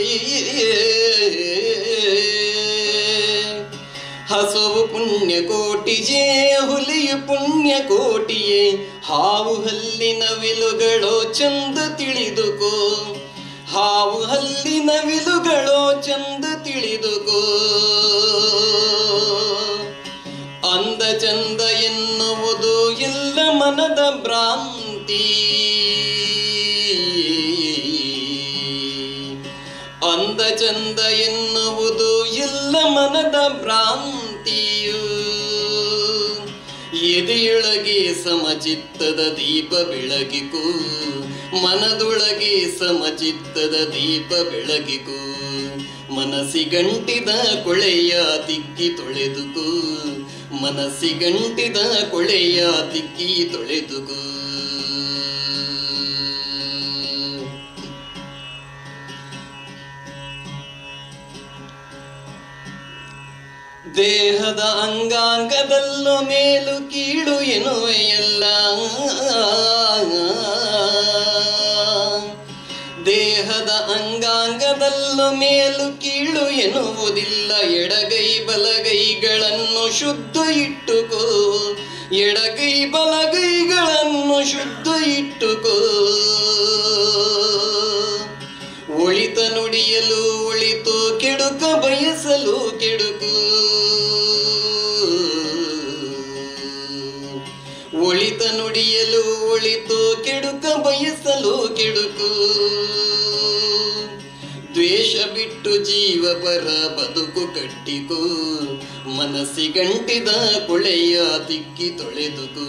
ಹಸುವು ಪುಣ್ಯಕೋಟಿಯೇ, ಹುಲಿಯು ಪುಣ್ಯಕೋಟಿಯೇ. ಹಾವು ಹಲ್ಲಿನ ವಿಲುಗಳೋ ಚಂದ ತಿಳಿದುಕೋ, ಹಾವು ಹಲ್ಲಿನ ವಿಲುಗಳೋ ಚಂದ ತಿಳಿದುಕೋ. ಅಂದ ಚಂದ ಎನ್ನುವುದು ಎಲ್ಲ ಮನದ ಭ್ರಾಂತಿ, ಅಂದ ಚಂದ ಎನ್ನುವುದು ಎಲ್ಲ ಮನದ ಭ್ರಾಂತಿಯು. ಎದೆಯೊಳಗೆ ಸಮಚಿತ್ತದ ದೀಪ ಬೆಳಗಿಕೋ, ಮನದೊಳಗೆ ಸಮಚಿತ್ತದ ದೀಪ ಬೆಳಗಿಕೋ. ಮನಸ್ಸಿಗಂಟಿದ ಕೊಳೆಯ ತಿಕ್ಕಿ ತೊಳೆದುಕೋ, ಮನಸ್ಸಿಗಂಟಿದ ಕೊಳೆಯ ತಿಕ್ಕಿ ತೊಳೆದುಕೋ. ದೇಹದ ಅಂಗಾಂಗದಲ್ಲೂ ಮೇಲು ಕೀಳು ಎನ್ನುವೆಯಲ್ಲ, ದೇಹದ ಅಂಗಾಂಗದಲ್ಲೂ ಮೇಲು ಕೀಳು ಎನ್ನುವುದಿಲ್ಲ. ಎಡಗೈ ಬಲಗೈಗಳನ್ನು ಶುದ್ಧ ಇಟ್ಟುಕೋ, ಎಡಗೈ ಬಲಗೈಗಳನ್ನು ಶುದ್ಧ ಇಟ್ಟುಕೋ. ಒಳಿತ ನುಡಿಯಲು ಒಳಿತು, ಕೆಡುಕ ಬಯಸಲು ಕೆಡುಕು. ಒಳಿತ ನುಡಿಯಲು ಒಳಿತು, ಕೆಡುಕ ಬಯಸಲು ಕೆಡುಕು. ದ್ವೇಷ ಬಿಟ್ಟು ಜೀವ ಪರ ಬದುಕು ಕಟ್ಟಿಕೋ, ಮನಸ್ಸಿಗಂಟಿದ ಕೊಳೆಯ ತಿಕ್ಕಿ ತೊಳೆದುಕೋ,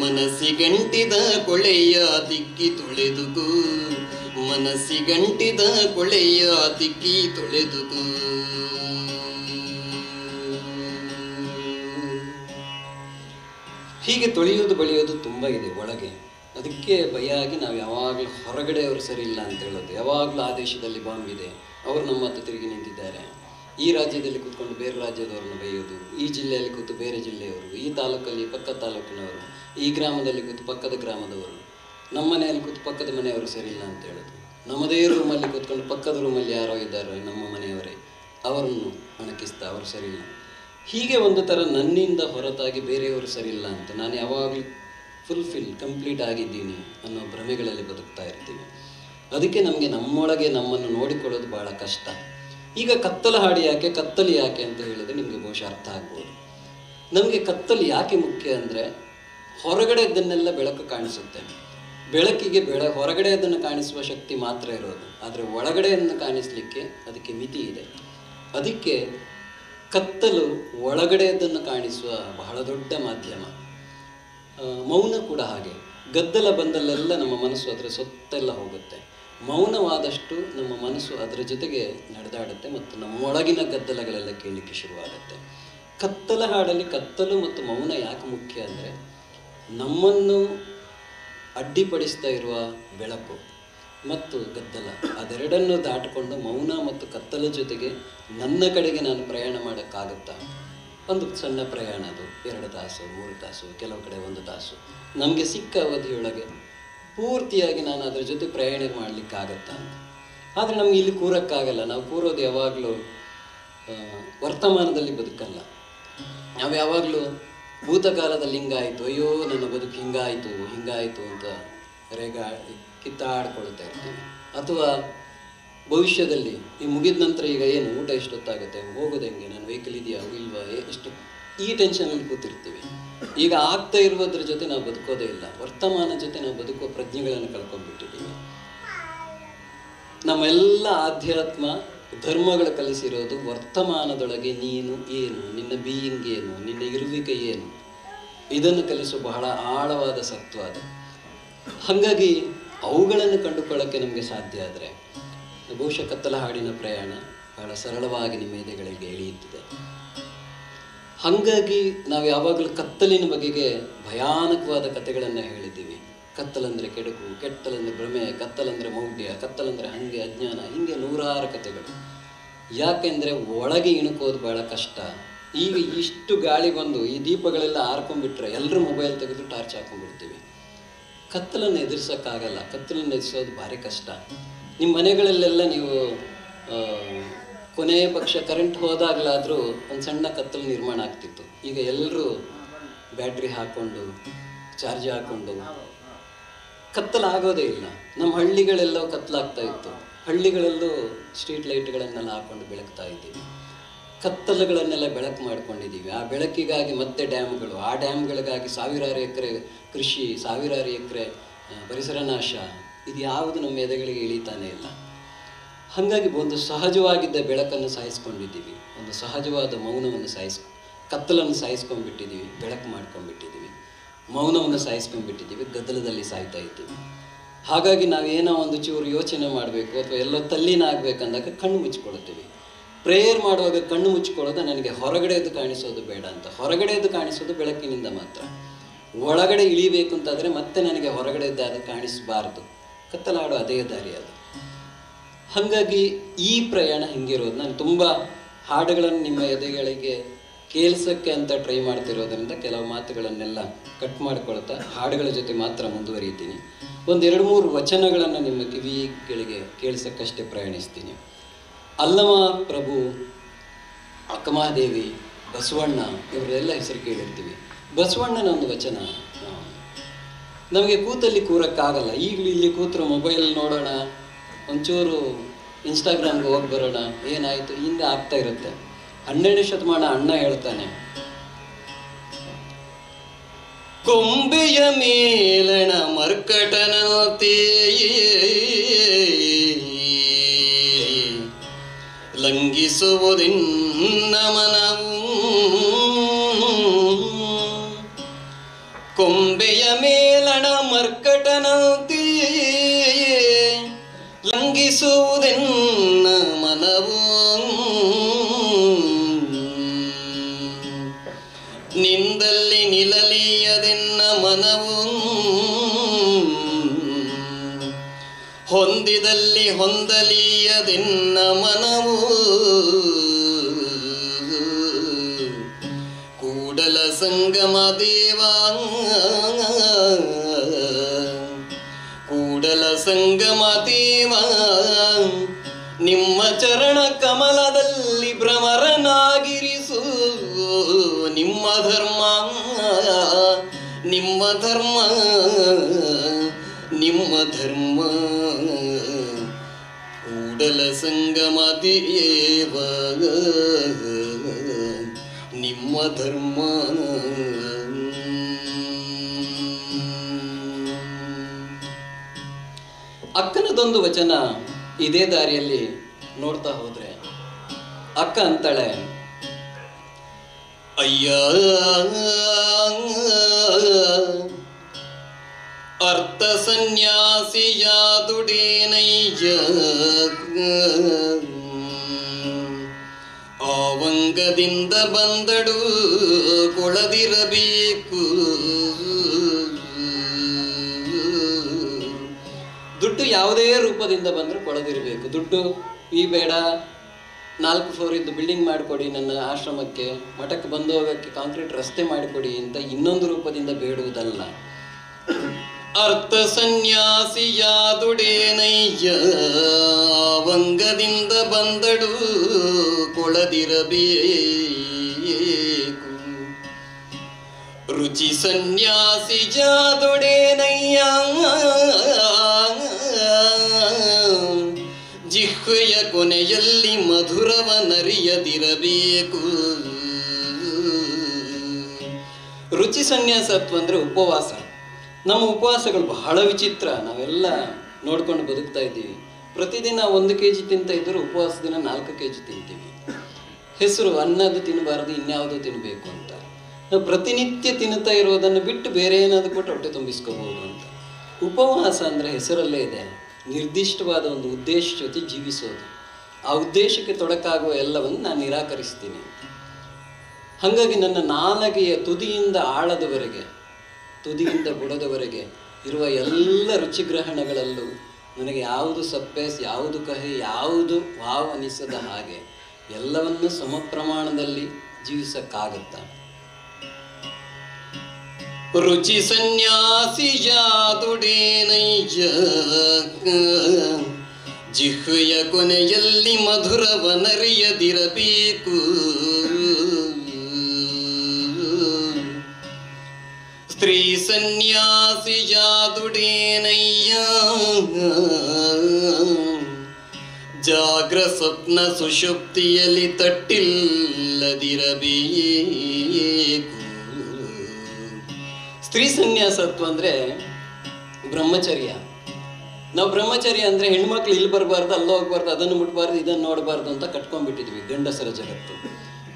ಮನಸ್ಸಿಗಂಟಿದ ಕೊಳೆಯ ತಿಕ್ಕಿ ತೊಳೆದುಕೋ, ಮನಸ್ಸಿಗಂಟಿದ ಕೊಳೆಯ ತಿಕ್ಕಿ ತೊಳೆದುಕೋ. ಹೀಗೆ ತೊಳೆಯೋದು ಬಳಿಯೋದು ತುಂಬ ಇದೆ ಒಳಗೆ. ಅದಕ್ಕೆ ಭಯ ಆಗಿ ನಾವು ಯಾವಾಗಲೂ ಹೊರಗಡೆ ಅವರು ಸರಿ ಇಲ್ಲ ಅಂತ ಹೇಳೋದು. ಯಾವಾಗಲೂ ಆ ದೇಶದಲ್ಲಿ ಬಾಂಬ್ ಇದೆ, ಅವರು ನಮ್ಮ ಹತ್ತು ತಿರುಗಿ ನಿಂತಿದ್ದಾರೆ. ಈ ರಾಜ್ಯದಲ್ಲಿ ಕೂತ್ಕೊಂಡು ಬೇರೆ ರಾಜ್ಯದವ್ರನ್ನ ಬೈಯೋದು, ಈ ಜಿಲ್ಲೆಯಲ್ಲಿ ಕೂತು ಬೇರೆ ಜಿಲ್ಲೆಯವರು, ಈ ತಾಲೂಕಲ್ಲಿ ಪಕ್ಕದ ತಾಲೂಕಿನವರು, ಈ ಗ್ರಾಮದಲ್ಲಿ ಕೂತು ಪಕ್ಕದ ಗ್ರಾಮದವರು, ನಮ್ಮ ಮನೆಯಲ್ಲಿ ಕೂತು ಪಕ್ಕದ ಮನೆಯವರು ಸರಿ ಇಲ್ಲ ಅಂತ ಹೇಳೋದು. ನಮ್ಮದೇ ರೂಮಲ್ಲಿ ಕೂತ್ಕೊಂಡು ಪಕ್ಕದ ರೂಮಲ್ಲಿ ಯಾರೋ ಇದ್ದಾರೆ ನಮ್ಮ ಮನೆಯವರೇ, ಅವರನ್ನು ಅಣಕಿಸ್ತಾ ಅವರು ಸರಿ ಇಲ್ಲ. ಹೀಗೆ ಒಂದು ಥರ ನನ್ನಿಂದ ಹೊರತಾಗಿ ಬೇರೆಯವರು ಸರಿ ಇಲ್ಲ ಅಂತ ನಾನು ಯಾವಾಗಲೂ ಕಂಪ್ಲೀಟ್ ಆಗಿದ್ದೀನಿ ಅನ್ನೋ ಭ್ರಮೆಗಳಲ್ಲಿ ಬದುಕ್ತಾ ಇರ್ತೀವಿ. ಅದಕ್ಕೆ ನಮಗೆ ನಮ್ಮೊಳಗೆ ನಮ್ಮನ್ನು ನೋಡಿಕೊಳ್ಳೋದು ಭಾಳ ಕಷ್ಟ. ಈಗ ಕತ್ತಲ ಹಾಡು ಯಾಕೆ, ಕತ್ತಲು ಯಾಕೆ ಅಂತ ಹೇಳಿದ್ರೆ ನಿಮಗೆ ಬಹುಶಃ ಅರ್ಥ ಆಗ್ಬೋದು. ನಮಗೆ ಕತ್ತಲು ಯಾಕೆ ಮುಖ್ಯ ಅಂದರೆ, ಹೊರಗಡೆ ಇದನ್ನೆಲ್ಲ ಬೆಳಕು ಕಾಣಿಸುತ್ತೆ, ಬೆಳಕಿಗೆ ಹೊರಗಡೆಯದನ್ನು ಕಾಣಿಸುವ ಶಕ್ತಿ ಮಾತ್ರ ಇರೋದು, ಆದರೆ ಒಳಗಡೆಯನ್ನು ಕಾಣಿಸಲಿಕ್ಕೆ ಅದಕ್ಕೆ ಮಿತಿ ಇದೆ. ಅದಕ್ಕೆ ಕತ್ತಲು ಒಳಗಡೆಯದನ್ನು ಕಾಣಿಸುವ ಬಹಳ ದೊಡ್ಡ ಮಾಧ್ಯಮ. ಮೌನ ಕೂಡ ಹಾಗೆ. ಗದ್ದಲ ಬಂದಲ್ಲೆಲ್ಲ ನಮ್ಮ ಮನಸ್ಸು ಅದರ ಸೊತ್ತೆಲ್ಲ ಹೋಗುತ್ತೆ. ಮೌನವಾದಷ್ಟು ನಮ್ಮ ಮನಸ್ಸು ಅದರ ಜೊತೆಗೆ ನಡೆದಾಡುತ್ತೆ ಮತ್ತು ನಮ್ಮ ಒಳಗಿನ ಗದ್ದಲಗಳೆಲ್ಲ ಕೇಳಲಿಕ್ಕೆ ಶುರುವಾಗುತ್ತೆ. ಕತ್ತಲ ಹಾಡಲ್ಲಿ ಕತ್ತಲು ಮತ್ತು ಮೌನ ಯಾಕೆ ಮುಖ್ಯ ಅಂದರೆ, ನಮ್ಮನ್ನು ಅಡ್ಡಿಪಡಿಸ್ತಾ ಇರುವ ಬೆಳಕು ಮತ್ತು ಗದ್ದಲ ಅದೆರಡನ್ನು ದಾಟಿಕೊಂಡು ಮೌನ ಮತ್ತು ಕತ್ತಲ ಜೊತೆಗೆ ನನ್ನ ಕಡೆಗೆ ನಾನು ಪ್ರಯಾಣ ಮಾಡೋಕ್ಕಾಗುತ್ತಾ? ಒಂದು ಸಣ್ಣ ಪ್ರಯಾಣ, ಅದು 2 ತಾಸು 3 ತಾಸು, ಕೆಲವು ಕಡೆ 1 ತಾಸು. ನಮಗೆ ಸಿಕ್ಕ ಅವಧಿಯೊಳಗೆ ಪೂರ್ತಿಯಾಗಿ ನಾನು ಅದರ ಜೊತೆ ಪ್ರಯಾಣ ಮಾಡಲಿಕ್ಕಾಗತ್ತಾ ಅಂತ. ಆದರೆ ನಮ್ಗೆ ಇಲ್ಲಿ ಕೂರಕ್ಕಾಗಲ್ಲ. ನಾವು ಕೂರೋದು ಯಾವಾಗಲೂ ವರ್ತಮಾನದಲ್ಲಿ ಬದುಕಲ್ಲ. ನಾವು ಯಾವಾಗಲೂ ಭೂತಕಾಲದಲ್ಲಿ ಹಿಂಗಾಯಿತು, ಅಯ್ಯೋ ನನ್ನ ಬದುಕು ಹಿಂಗಾಯಿತು ಅಂತ ಕಿತ್ತಾಡ್ಕೊಳ್ತಾ ಇರ್ತೀವಿ. ಅಥವಾ ಭವಿಷ್ಯದಲ್ಲಿ ಈ ಮುಗಿದ ನಂತರ ಈಗ ಏನು ಊಟ ಎಷ್ಟೊತ್ತಾಗುತ್ತೆ, ಹೋಗೋದು ಹೆಂಗೆ, ನನ್ನ ವೆಹಿಕಲ್ ಇದೆಯಾ ಇಲ್ವಾ, ಎಷ್ಟು, ಈ ಟೆನ್ಷನಲ್ಲಿ ಕೂತಿರ್ತೀವಿ. ಈಗ ಆಗ್ತಾ ಇರುವುದ್ರ ಜೊತೆ ನಾವು ಬದುಕೋದೇ ಇಲ್ಲ. ವರ್ತಮಾನ ಜೊತೆ ನಾವು ಬದುಕುವ ಪ್ರಜ್ಞೆಗಳನ್ನು ಕಳ್ಕೊಂಡ್ಬಿಟ್ಟಿದ್ದೀವಿ. ನಮ್ಮೆಲ್ಲ ಆಧ್ಯಾತ್ಮ ಧರ್ಮಗಳು ಕಲಿಸಿರೋದು ವರ್ತಮಾನದೊಳಗೆ ನೀನು ಏನು, ನಿನ್ನ ಬೀಯಿಂಗ್ ಏನು, ನಿನ್ನ ಇರುವಿಕೆ ಏನು, ಇದನ್ನು ಕಲಿಸುವ ಬಹಳ ಆಳವಾದ ಸತ್ವ ಅದು. ಹಾಗಾಗಿ ಅವುಗಳನ್ನು ಕಂಡುಕೊಳ್ಳೋಕ್ಕೆ ನಮಗೆ ಸಾಧ್ಯ ಆದರೆ ಬಹುಶಃ ಕತ್ತಲ ಹಾಡಿನ ಪ್ರಯಾಣ ಬಹಳ ಸರಳವಾಗಿ ನಿಮ್ಮ ಎದೆಗಳಿಗೆ ಇಳಿಯುತ್ತದೆ. ಹಾಗಾಗಿ ನಾವು ಯಾವಾಗಲೂ ಕತ್ತಲಿನ ಬಗೆಗೆ ಭಯಾನಕವಾದ ಕಥೆಗಳನ್ನು ಹೇಳಿದ್ದೀವಿ. ಕತ್ತಲಂದರೆ ಕೆಡುಕು, ಕೆಟ್ಟಲಂದರೆ ಭ್ರಮೆ, ಕತ್ತಲಂದರೆ ಮೌಢ್ಯ, ಕತ್ತಲಂದರೆ ಹಾಗೆ ಅಜ್ಞಾನ, ಹೀಗೆ 100 ಕಥೆಗಳು. ಯಾಕೆಂದರೆ ಒಳಗೆ ಇಣುಕೋದು ಭಾಳ ಕಷ್ಟ. ಈಗ ಇಷ್ಟು ಗಾಳಿ ಬಂದು ಈ ದೀಪಗಳೆಲ್ಲ ಆರ್ಕೊಂಡ್ಬಿಟ್ರೆ ಎಲ್ಲರೂ ಮೊಬೈಲ್ ತೆಗೆದು ಟಾರ್ಚ್ ಹಾಕೊಂಡ್ಬಿಡ್ತೀವಿ. ಕತ್ತಲನ್ನು ಎದುರಿಸೋಕ್ಕಾಗಲ್ಲ. ಕತ್ತಲನ್ನು ಎದುರಿಸೋದು ಭಾರಿ ಕಷ್ಟ. ನಿಮ್ಮ ಮನೆಗಳಲ್ಲೆಲ್ಲ ನೀವು ಕೊನೆಯ ಪಕ್ಷ ಕರೆಂಟ್ ಹೋದಾಗಲಾದರೂ ಒಂದು ಸಣ್ಣ ಕತ್ತಲು ನಿರ್ಮಾಣ ಆಗ್ತಿತ್ತು. ಈಗ ಎಲ್ಲರೂ ಬ್ಯಾಟ್ರಿ ಹಾಕ್ಕೊಂಡು ಚಾರ್ಜ್ ಹಾಕ್ಕೊಂಡು ಕತ್ತಲಾಗೋದೇ ಇಲ್ಲ. ನಮ್ಮ ಹಳ್ಳಿಗಳೆಲ್ಲವೂ ಕತ್ತಲಾಗ್ತಾ ಇತ್ತು. ಹಳ್ಳಿಗಳಲ್ಲೂ ಸ್ಟ್ರೀಟ್ ಲೈಟ್ಗಳನ್ನೆಲ್ಲ ಹಾಕ್ಕೊಂಡು ಬೆಳಗ್ತಾ ಇದ್ದೀವಿ. ಕತ್ತಲುಗಳನ್ನೆಲ್ಲ ಬೆಳಕು ಮಾಡ್ಕೊಂಡಿದ್ದೀವಿ. ಆ ಬೆಳಕಿಗಾಗಿ ಮತ್ತೆ ಡ್ಯಾಮ್ಗಳು, ಆ ಡ್ಯಾಮ್ಗಳಿಗಾಗಿ ಸಾವಿರಾರು ಎಕರೆ ಕೃಷಿ, ಸಾವಿರಾರು ಎಕರೆ ಪರಿಸರ ನಾಶ, ಇದು ಯಾವುದು ನಮ್ಮ ಎದೆಗಳಿಗೆ ಇಳಿತಾನೇ ಇಲ್ಲ. ಹಾಗಾಗಿ ಒಂದು ಸಹಜವಾಗಿದ್ದ ಬೆಳಕನ್ನು ಸಾಯಿಸ್ಕೊಂಡಿದ್ದೀವಿ, ಒಂದು ಸಹಜವಾದ ಮೌನವನ್ನು ಕತ್ತಲನ್ನು ಸಾಯಿಸ್ಕೊಂಡ್ಬಿಟ್ಟಿದ್ದೀವಿ, ಬೆಳಕು ಮಾಡ್ಕೊಂಡ್ಬಿಟ್ಟಿದ್ದೀವಿ, ಮೌನವನ್ನು ಸಾಯಿಸ್ಕೊಂಡ್ಬಿಟ್ಟಿದ್ದೀವಿ, ಗದ್ದಲದಲ್ಲಿ ಸಾಯ್ತಾ ಇದ್ದೀವಿ. ಹಾಗಾಗಿ ನಾವೇನೋ ಒಂದು ಚೂರು ಯೋಚನೆ ಮಾಡಬೇಕು ಅಥವಾ ಎಲ್ಲೋ ತಲ್ಲೀನ ಆಗಬೇಕಂದಾಗ ಕಣ್ಣು ಮುಚ್ಕೊಳ್ತೀವಿ. ಪ್ರೇಯರ್ ಮಾಡುವಾಗ ಕಣ್ಣು ಮುಚ್ಕೊಳ್ಳೋದು ನನಗೆ ಹೊರಗಡೆದು ಕಾಣಿಸೋದು ಬೇಡ ಅಂತ. ಹೊರಗಡೆದು ಕಾಣಿಸೋದು ಬೆಳಕಿನಿಂದ ಮಾತ್ರ. ಒಳಗಡೆ ಇಳಿಬೇಕು ಅಂತಾದರೆ ಮತ್ತೆ ನನಗೆ ಹೊರಗಡೆದು ಕಾಣಿಸಬಾರ್ದು. ಕತ್ತಲಾಡೋ ಅದೇ ದಾರಿ ಅದು. ಹಾಗಾಗಿ ಈ ಪ್ರಯಾಣ ಹಿಂಗಿರೋದು. ನಾನು ತುಂಬ ಹಾಡುಗಳನ್ನು ನಿಮ್ಮ ಎದೆಗಳಿಗೆ ಕೇಳಿಸೋಕ್ಕೆ ಅಂತ ಟ್ರೈ ಮಾಡ್ತಿರೋದ್ರಿಂದ ಕೆಲವು ಮಾತುಗಳನ್ನೆಲ್ಲ ಕಟ್ ಮಾಡ್ಕೊಳ್ತಾ ಹಾಡುಗಳ ಜೊತೆ ಮಾತ್ರ ಮುಂದುವರಿತೀನಿ. 1-2-3 ವಚನಗಳನ್ನು ನಿಮ್ಮ ಕಿವಿಗಳಿಗೆ ಕೇಳಿಸೋಕ್ಕಷ್ಟೇ ಪ್ರಯಾಣಿಸ್ತೀನಿ. ಅಲ್ಲಮ ಪ್ರಭು, ಅಕ್ಕಮಹಾದೇವಿ, ಬಸವಣ್ಣ ಇವರೆಲ್ಲ ಹೆಸರು ಕೇಳಿರ್ತೀವಿ. ಬಸವಣ್ಣನ ಒಂದು ವಚನ ನಮಗೆ ಕೂತಲ್ಲಿ ಕೂರಕ್ಕಾಗಲ್ಲ. ಈಗಲೂ ಇಲ್ಲಿ ಕೂತ್ರು ಮೊಬೈಲ್ ನೋಡೋಣ, ಒಂಚೂರು ಇನ್ಸ್ಟಾಗ್ರಾಮ್ಗೆ ಹೋಗಿ ಬರೋಣ, ಏನಾಯಿತು ಹಿಂಗೆ ಆಗ್ತಾ ಇರುತ್ತೆ. 12ನೇ ಶತಮಾನ ಅಣ್ಣ ಹೇಳ್ತಾನೆ, ಕೊಂಬೆಯ ಮೇಲಣ ಮರ್ಕಟನತೆ ಲಂಘಿಸುವುದಿನ್ನ ಮನವು, ಕೊಂಬೆಯ ಮೇಲಣ ಮರ್ಕಟನತೆ ಲಂಘಿಸುವುದೆನ್ನ ಮನವು, ನಿಂದಲ್ಲಿ ನಿಲಲಿಯದೆನ್ನ ಮನವು, ಹೊಂದಿದಲ್ಲಿ ಹೊಂದಲಿಯದೆನ್ನ ಮನವು, ಕೂಡಲ ಸಂಗಮ ದೇವ, ಕೂಡಲ ಸಂಗಮ ದೇವ, ನಿಮ್ಮ ಚರಣ ಕಮಲದಲ್ಲಿ ಭ್ರಮರನಾಗಿರಿಸು. ನಿಮ್ಮ ಧರ್ಮ, ನಿಮ್ಮ ಧರ್ಮ, ನಿಮ್ಮ ಧರ್ಮ, ಕೂಡಲ ಸಂಗಮ ದೇವ, ನಿಮ್ಮ ಧರ್ಮ. ಅಕ್ಕನದೊಂದು ವಚನ ಇದೇ ದಾರಿಯಲ್ಲಿ ನೋಡ್ತಾ ಹೋದ್ರೆ ಅಕ್ಕ ಅಂತಾಳೆ, ಅಯ್ಯ ಅರ್ಥ ಸನ್ಯಾಸಿಯಾದುಡೇನಯ್ಯ ಆವಂಗದಿಂದ ಬಂದಡು ಕೊಳದಿರಬೇಕು. ದುಡ್ಡು ಯಾವುದೇ ರೂಪದಿಂದ ಬಂದರೂ ಕೊಳದಿರಬೇಕು. ದುಡ್ಡು ಈ ಬೇಡ, 4 ಫ್ಲೋರ್ ಇದ್ದು ಬಿಲ್ಡಿಂಗ್ ಮಾಡಿಕೊಡಿ, ನನ್ನ ಆಶ್ರಮಕ್ಕೆ ಮಠಕ್ಕೆ ಬಂದು ಹೋಗೋಕ್ಕೆ ಕಾಂಕ್ರೀಟ್ ರಸ್ತೆ ಮಾಡಿಕೊಡಿ ಅಂತ ಇನ್ನೊಂದು ರೂಪದಿಂದ ಬೇಡುವುದಲ್ಲ. ಅರ್ಥ ಸನ್ಯಾಸಿಯಾದುಡೇನಯ್ಯ ವಂಗದಿಂದ ಬಂದಡು ಕೊಳದಿರಬೇಕು. ರುಚಿ ಸನ್ಯಾಸಿಯಾದುಡೇನಯ್ಯ ಜಿಹ್ವೆಯ ಕೊನೆಯಲ್ಲಿ ಮಧುರವನರಿಯದಿರಬೇಕು. ರುಚಿ ಸನ್ಯಾಸತ್ವ ಅಂದರೆ ಉಪವಾಸ. ನಮ್ಮ ಉಪವಾಸಗಳು ಬಹಳ ವಿಚಿತ್ರ. ನಾವೆಲ್ಲ ನೋಡ್ಕೊಂಡು ಬದುಕ್ತಾ ಇದ್ದೀವಿ. ಪ್ರತಿದಿನ 1 kg ತಿಂತ ಇದ್ದರೂ ಉಪವಾಸ ದಿನ 4 kg ತಿಂತೀವಿ. ಹೆಸರು ಅನ್ನದು ತಿನ್ನಬಾರದು, ಇನ್ಯಾವುದೋ ತಿನ್ನಬೇಕು ಅಂತ. ನಾವು ಪ್ರತಿನಿತ್ಯ ತಿನ್ನುತ್ತಾ ಇರೋದನ್ನು ಬಿಟ್ಟು ಬೇರೆ ಏನಾದರೂ ಕೊಟ್ಟು ಹೊಟ್ಟೆ ತುಂಬಿಸ್ಕೋಬಹುದು ಅಂತ. ಉಪವಾಸ ಅಂದರೆ ಹೆಸರಲ್ಲೇ ಇದೆ, ನಿರ್ದಿಷ್ಟವಾದ ಒಂದು ಉದ್ದೇಶ ಜೊತೆ ಜೀವಿಸೋದು. ಆ ಉದ್ದೇಶಕ್ಕೆ ತೊಡಕಾಗುವ ಎಲ್ಲವನ್ನು ನಾನು ನಿರಾಕರಿಸ್ತೀನಿ. ಹಾಗಾಗಿ ನನ್ನ ನಾಲಗೆಯ ತುದಿಯಿಂದ ಆಳದವರೆಗೆ, ತುದಿಯಿಂದ ಬುಡದವರೆಗೆ ಇರುವ ಎಲ್ಲ ರುಚಿಗ್ರಹಣಗಳಲ್ಲೂ ನನಗೆ ಯಾವುದು ಸಪ್ಪೆ, ಯಾವುದು ಕಹಿ, ಯಾವುದು ವಾವ್ ಅನಿಸದ ಹಾಗೆ ಎಲ್ಲವನ್ನು ಸಮ ಪ್ರಮಾಣದಲ್ಲಿ ಜೀವಿಸಕ್ಕಾಗತ್ತ. ರುಚಿ ಸನ್ಯಾಸಿಯಾದುಡೇನಯ್ಯ ಜಿಹ್ವೆಯ ಕೊನೆಯಲ್ಲಿ ಮಧುರವನರಿಯದಿರಬೇಕು. ಸ್ತ್ರೀ ಸನ್ಯಾಸಿಯಾದುಡೇನಯ್ಯ ಜಾಗ್ರ ಸ್ವಪ್ನ ಸುಷುಪ್ತಿಯಲ್ಲಿ ತಟ್ಟಿಲ್ಲದಿರಬೇಕು. ಸ್ತ್ರೀ ಸನ್ಯಾಸತ್ವ ಅಂದರೆ ಬ್ರಹ್ಮಚರ್ಯ. ನಾವು ಬ್ರಹ್ಮಚರ್ಯ ಅಂದರೆ ಹೆಣ್ಮಕ್ಳು ಇಲ್ಲಿ ಬರಬಾರ್ದು, ಅಲ್ಲಿ ಹೋಗ್ಬಾರ್ದು, ಅದನ್ನು ಮುಟ್ಬಾರ್ದು, ಇದನ್ನು ನೋಡಬಾರ್ದು ಅಂತ ಕಟ್ಕೊಂಡ್ಬಿಟ್ಟಿದ್ವಿ ಗಂಡಸರ ಜಗತ್ತು.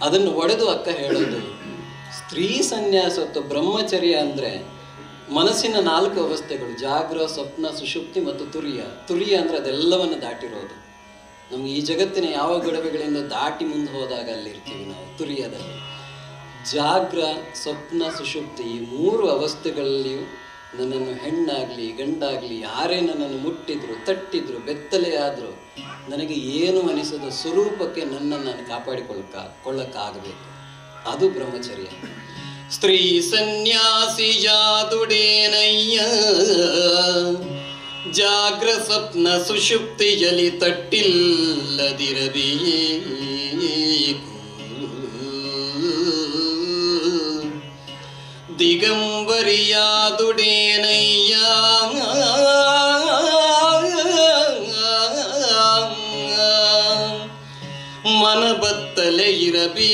ಅದನ್ನು ಒಡೆದು ಅಕ್ಕ ಹೇಳೋದು ಸ್ತ್ರೀ ಸನ್ಯಾಸತ್ವ. ಬ್ರಹ್ಮಚರ್ಯ ಅಂದರೆ ಮನಸ್ಸಿನ 4 ಅವಸ್ಥೆಗಳು: ಜಾಗ್ರ, ಸ್ವಪ್ನ, ಸುಷುಪ್ತಿ ಮತ್ತು ತುರಿಯ. ತುರಿಯ ಅಂದರೆ ಅದೆಲ್ಲವನ್ನು ದಾಟಿರೋದು. ನಮ್ಗೆ ಈ ಜಗತ್ತಿನ ಯಾವ ಗಡವೆಗಳಿಂದ ದಾಟಿ ಮುಂದೆ ಹೋದಾಗ ಅಲ್ಲಿರ್ತೀವಿ ನಾವು ತುರಿಯದಲ್ಲಿ. ಜಾಗ್ರ, ಸ್ವಪ್ನ, ಸುಷುಪ್ತಿ ಈ 3 ಅವಸ್ಥೆಗಳಲ್ಲಿಯೂ ನನ್ನನ್ನು ಹೆಣ್ಣಾಗಲಿ ಗಂಡಾಗಲಿ ಯಾರೇ ನನ್ನನ್ನು ಮುಟ್ಟಿದ್ರು, ತಟ್ಟಿದ್ರು, ಬೆತ್ತಲೆಯಾದರೂ ನನಗೆ ಏನು ಅನಿಸದ ಸ್ವರೂಪಕ್ಕೆ ನನ್ನನ್ನು ನಾನು ಕಾಪಾಡಿಕೊಳ್ಳಕ್ಕಾಗಬೇಕು. ಅದು ಬ್ರಹ್ಮಚರ್ಯ. ಸ್ತ್ರೀ ಸನ್ಯಾಸಿಯಾದುಡೇನಯ್ಯ ಜಾಗ್ರ ಸ್ವಪ್ನ ಸುಷುಪ್ತಿಯಲ್ಲಿ ತಟ್ಟಿಲ್ಲದಿರಬೇಕು. ದಿಗಂಬರಿಯಾದುಡೇನಯ್ಯ ಮನಬತ್ತಲೆ ಇರಬೇಕು.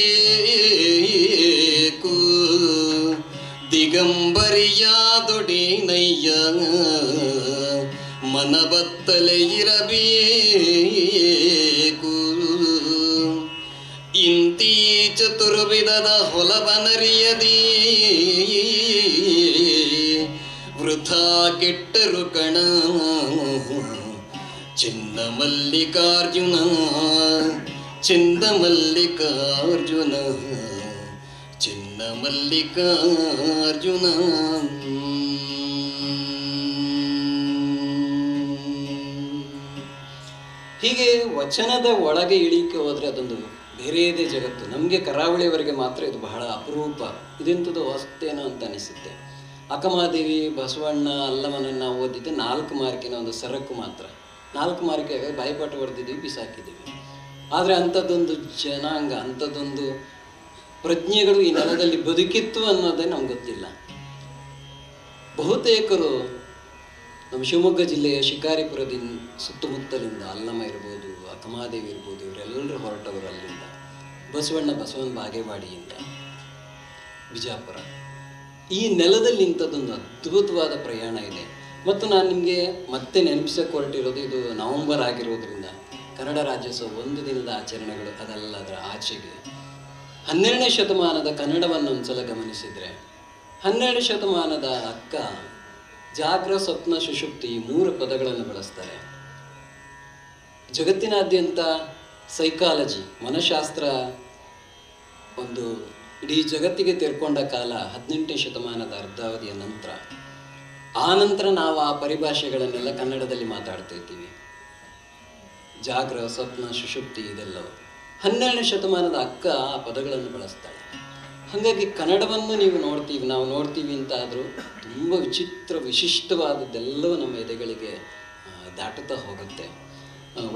ದಿಗಂಬರಿಯಾದುಡೇನಯ್ಯ ಮನಬತ್ತಲೆ ಇರಬೇಕು. ಇಂತೀ ಚತುರ್ವಿಧದ ಹೊಲವನರಿಯದಿ ವೃಥಾ ಕೆಟ್ಟರು ಕಣ. ಚಿನ್ನ ಮಲ್ಲಿಕಾರ್ಜುನ, ಚಿನ್ನ ಮಲ್ಲಿಕಾರ್ಜುನ, ಚಿನ್ನ ಮಲ್ಲಿಕಾರ್ಜುನ. ಹೀಗೆ ವಚನದ ಒಳಗೆ ಇಳಿಕೆ ಹೋದರೆ ಅದೊಂದು ಬೇರೆಯದೇ ಜಗತ್ತು. ನಮಗೆ ಕರಾವಳಿಯವರೆಗೆ ಮಾತ್ರ ಇದು ಬಹಳ ಅಪರೂಪ. ಇದೆಂಥದ್ದು ಹೊಸ್ತೇನೋ ಅಂತ ಅನಿಸುತ್ತೆ. ಅಕ್ಕಮಹಾದೇವಿ, ಬಸವಣ್ಣ, ಅಲ್ಲಮನನ್ನು ಓದಿದ್ದೆ 4 ಮಾರ್ಕಿನ ಒಂದು ಸರಕು ಮಾತ್ರ. 4 ಮಾರ್ಕಿಗೆ ಬಾಯಿಪಾಠ ಹೊಡೆದಿದ್ದೀವಿ, ಬಿಸಾಕಿದ್ದೀವಿ. ಆದರೆ ಅಂಥದ್ದೊಂದು ಜನಾಂಗ, ಅಂಥದ್ದೊಂದು ಪ್ರಜ್ಞೆಗಳು ಈ ನೆಲದಲ್ಲಿ ಬದುಕಿತ್ತು ಅನ್ನೋದೇ ನಮ್ಗೆ ಗೊತ್ತಿಲ್ಲ. ಬಹುತೇಕರು ನಮ್ಮ ಶಿವಮೊಗ್ಗ ಜಿಲ್ಲೆಯ ಶಿಕಾರಿಪುರದಿಂದ ಸುತ್ತಮುತ್ತಲಿಂದ, ಅಲ್ಲಮ ಇರ್ಬೋದು, ಅಕ್ಕಮಹಾದೇವಿ ಇರ್ಬೋದು, ಇವರೆಲ್ಲರೂ ಹೊರಟವರು ಅಲ್ಲಿಂದ. ಬಸವನ ಬಾಗೇವಾಡಿಯಿಂದ, ಬಿಜಾಪುರ. ಈ ನೆಲದಲ್ಲಿ ಇಂಥದ್ದೊಂದು ಅದ್ಭುತವಾದ ಪ್ರಯಾಣ ಇದೆ. ಮತ್ತು ನಾನು ನಿಮಗೆ ಮತ್ತೆ ನೆನಪಿಸಕ್ಕೆ ಹೊರಟಿರೋದು, ಇದು ನವಂಬರ್ ಆಗಿರೋದ್ರಿಂದ ಕನ್ನಡ ರಾಜ್ಯೋತ್ಸವ ಒಂದು ದಿನದ ಆಚರಣೆಗಳು ಅದೆಲ್ಲ ಅದರ ಆಚೆಗೆ 12ನೇ ಶತಮಾನದ ಕನ್ನಡವನ್ನು ಒಂದ್ಸಲ ಗಮನಿಸಿದರೆ, 12ನೇ ಶತಮಾನದ ಅಕ್ಕ ಜಾಗ್ರ, ಸ್ವಪ್ನ, ಸುಷುಪ್ತಿ ಈ 3 ಪದಗಳನ್ನು ಬಳಸ್ತಾರೆ. ಜಗತ್ತಿನಾದ್ಯಂತ ಸೈಕಾಲಜಿ, ಮನಃಶಾಸ್ತ್ರ ಒಂದು ಇಡೀ ಜಗತ್ತಿಗೆ ತೆರ್ಕೊಂಡ ಕಾಲ 18ನೇ ಶತಮಾನದ ಅರ್ಧಾವಧಿಯ ನಂತರ. ಆ ನಂತರ ನಾವು ಆ ಪರಿಭಾಷೆಗಳನ್ನೆಲ್ಲ ಕನ್ನಡದಲ್ಲಿ ಮಾತಾಡ್ತಾ ಇದ್ದೀವಿ. ಜಾಗ್ರ, ಸ್ವಪ್ನ, ಸುಷುಪ್ತಿ ಇದೆಲ್ಲವೂ 12ನೇ ಶತಮಾನದ ಅಕ್ಕ ಆ ಪದಗಳನ್ನು ಬಳಸ್ತಾಳೆ. ಹಾಗಾಗಿ ಕನ್ನಡವನ್ನು ನಾವು ನೋಡ್ತೀವಿ ಅಂತಾದರೂ ತುಂಬ ವಿಚಿತ್ರ ವಿಶಿಷ್ಟವಾದದ್ದೆಲ್ಲವೂ ನಮ್ಮ ಎದೆಗಳಿಗೆ ದಾಟುತ್ತಾ ಹೋಗುತ್ತೆ.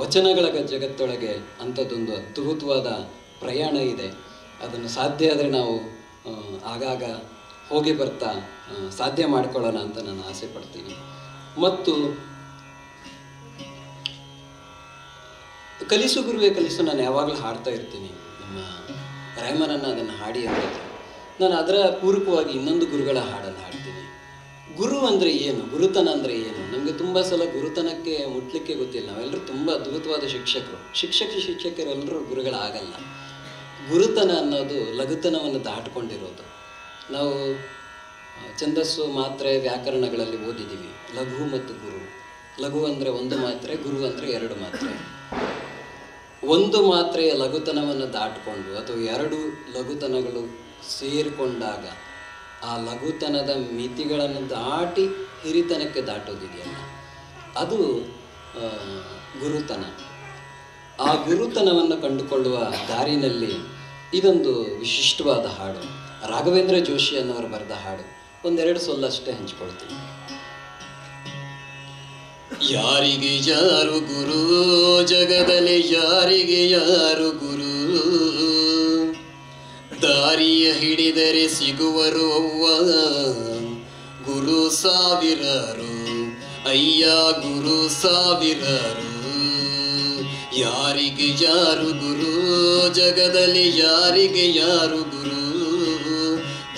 ವಚನಗಳ ಜಗತ್ತೊಳಗೆ ಅಂಥದ್ದೊಂದು ಅದ್ಭುತವಾದ ಪ್ರಯಾಣ ಇದೆ. ಅದನ್ನು ಸಾಧ್ಯ ಆದರೆ ನಾವು ಆಗಾಗ ಹೋಗಿ ಬರ್ತಾ ಸಾಧ್ಯ ಮಾಡ್ಕೊಳ್ಳೋಣ ಅಂತ ನಾನು ಆಸೆ ಪಡ್ತೀನಿ. ಮತ್ತು ಕಲಿಸು ಗುರುವೇ ಕಲಿಸು ನಾನು ಯಾವಾಗಲೂ ಹಾಡ್ತಾ ಇರ್ತೀನಿ. ನಮ್ಮ ರೆಹಮಾನನ್ನ ಅದನ್ನು ಹಾಡಿ ಅಂದಿದ್ರು. ನಾನು ಅದರ ಪೂರಕವಾಗಿ ಇನ್ನೊಂದು ಗುರುಗಳ ಹಾಡನ್ನು ಹಾಡ್ತೀನಿ. ಗುರು ಅಂದರೆ ಏನು, ಗುರುತನ ಅಂದರೆ ಏನು? ನಮಗೆ ತುಂಬ ಸಲ ಗುರುತನಕ್ಕೆ ಮುಟ್ಲಿಕ್ಕೆ ಗೊತ್ತಿಲ್ಲ. ನಾವೆಲ್ಲರೂ ತುಂಬ ಅದ್ಭುತವಾದ ಶಿಕ್ಷಕರೆಲ್ಲರೂ ಗುರುಗಳಾಗಲ್ಲ. ಗುರುತನ ಅನ್ನೋದು ಲಘುತನವನ್ನು ದಾಟಿಕೊಂಡಿರೋದು. ನಾವು ಛಂದಸ್ಸು, ಮಾತ್ರೆ, ವ್ಯಾಕರಣಗಳಲ್ಲಿ ಓದಿದ್ದೀವಿ ಲಘು ಮತ್ತು ಗುರು. ಲಘು ಅಂದರೆ 1 ಮಾತ್ರೆ, ಗುರು ಅಂದರೆ 2 ಮಾತ್ರೆ. 1 ಮಾತ್ರೆಯ ಲಘುತನವನ್ನು ದಾಟಿಕೊಂಡು ಅಥವಾ 2 ಲಘುತನಗಳು ಸೇರಿಕೊಂಡಾಗ ಆ ಲಘುತನದ ಮಿತಿಗಳನ್ನು ದಾಟಿ ಹಿರಿತನಕ್ಕೆ ದಾಟೋದಿದೆಯಲ್ಲ, ಅದು ಗುರುತನ. ಆ ಗುರುತನವನ್ನು ಕಂಡುಕೊಳ್ಳುವ ದಾರಿನಲ್ಲಿ ಇದೊಂದು ವಿಶಿಷ್ಟವಾದ ಹಾಡು. ರಾಘವೇಂದ್ರ ಜೋಶಿ ಅನ್ನೋರು ಬರೆದ ಹಾಡು. 1-2 ಸೊಲ್ಲಷ್ಟೇ ಹಂಚ್ಕೊಳ್ತೀನಿ. ಯಾರಿಗೆ ಯಾರು ಗುರು, ಜಗದಲ್ಲಿ ಯಾರಿಗೆ ಯಾರು ಗುರು, ದಾರಿಯ ಹಿಡಿದರೆ ಸಿಗುವರು ಅವ್ವ ಗುರು ಸಾವಿರಾರು, ಅಯ್ಯ ಗುರು ಸಾವಿರಾರು. ಯಾರಿಗೆ ಯಾರು ಗುರು, ಜಗದಲ್ಲಿ ಯಾರಿಗೆ ಯಾರು ಗುರು,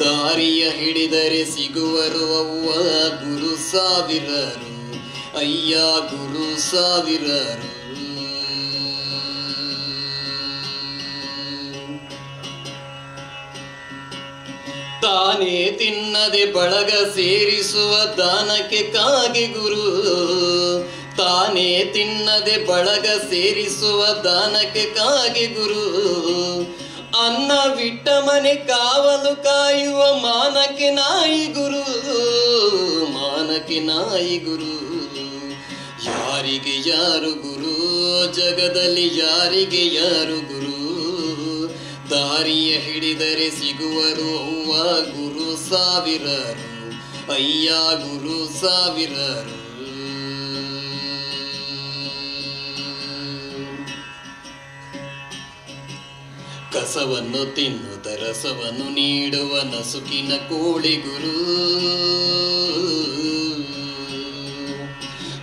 ದಾರಿಯ ಹಿಡಿದರೆ ಸಿಗುವರು ಅವ್ವ ಗುರು ಸಾವಿರಾರು, ಅಯ್ಯ ಗುರು ಸಾವಿರಾರು. ತಾನೇ ತಿನ್ನದೆ ಬಳಗ ಸೇರಿಸುವ ದಾನಕ್ಕೆ ಕಾಗೆ ಗುರು, ತಾನೇ ತಿನ್ನದೆ ಬಳಗ ಸೇರಿಸುವ ದಾನಕ್ಕೆ ಕಾಗೆ ಗುರು. ಅನ್ನ ಬಿಟ್ಟ ಮನೆ ಕಾವಲು ಕಾಯುವ ಮಾನಕ್ಕೆ ನಾಯಿ ಗುರು, ಮಾನಕ್ಕೆ ನಾಯಿ ಗುರು. ಯಾರಿಗೆ ಯಾರು ಗುರು, ಜಗದಲ್ಲಿ ಯಾರಿಗೆ ಯಾರು ಗುರು, ದಾರಿಯ ಹಿಡಿದರೆ ಸಿಗುವರು ಅವ್ವ ಗುರು ಸಾವಿರಾರು, ಅಯ್ಯ ಗುರು ಸಾವಿರಾರು. ಕಸವನ್ನು ತಿನ್ನುತ್ತ ರಸವನ್ನು ನೀಡುವ ನಸುಕಿನ ಕೋಳಿ ಗುರು,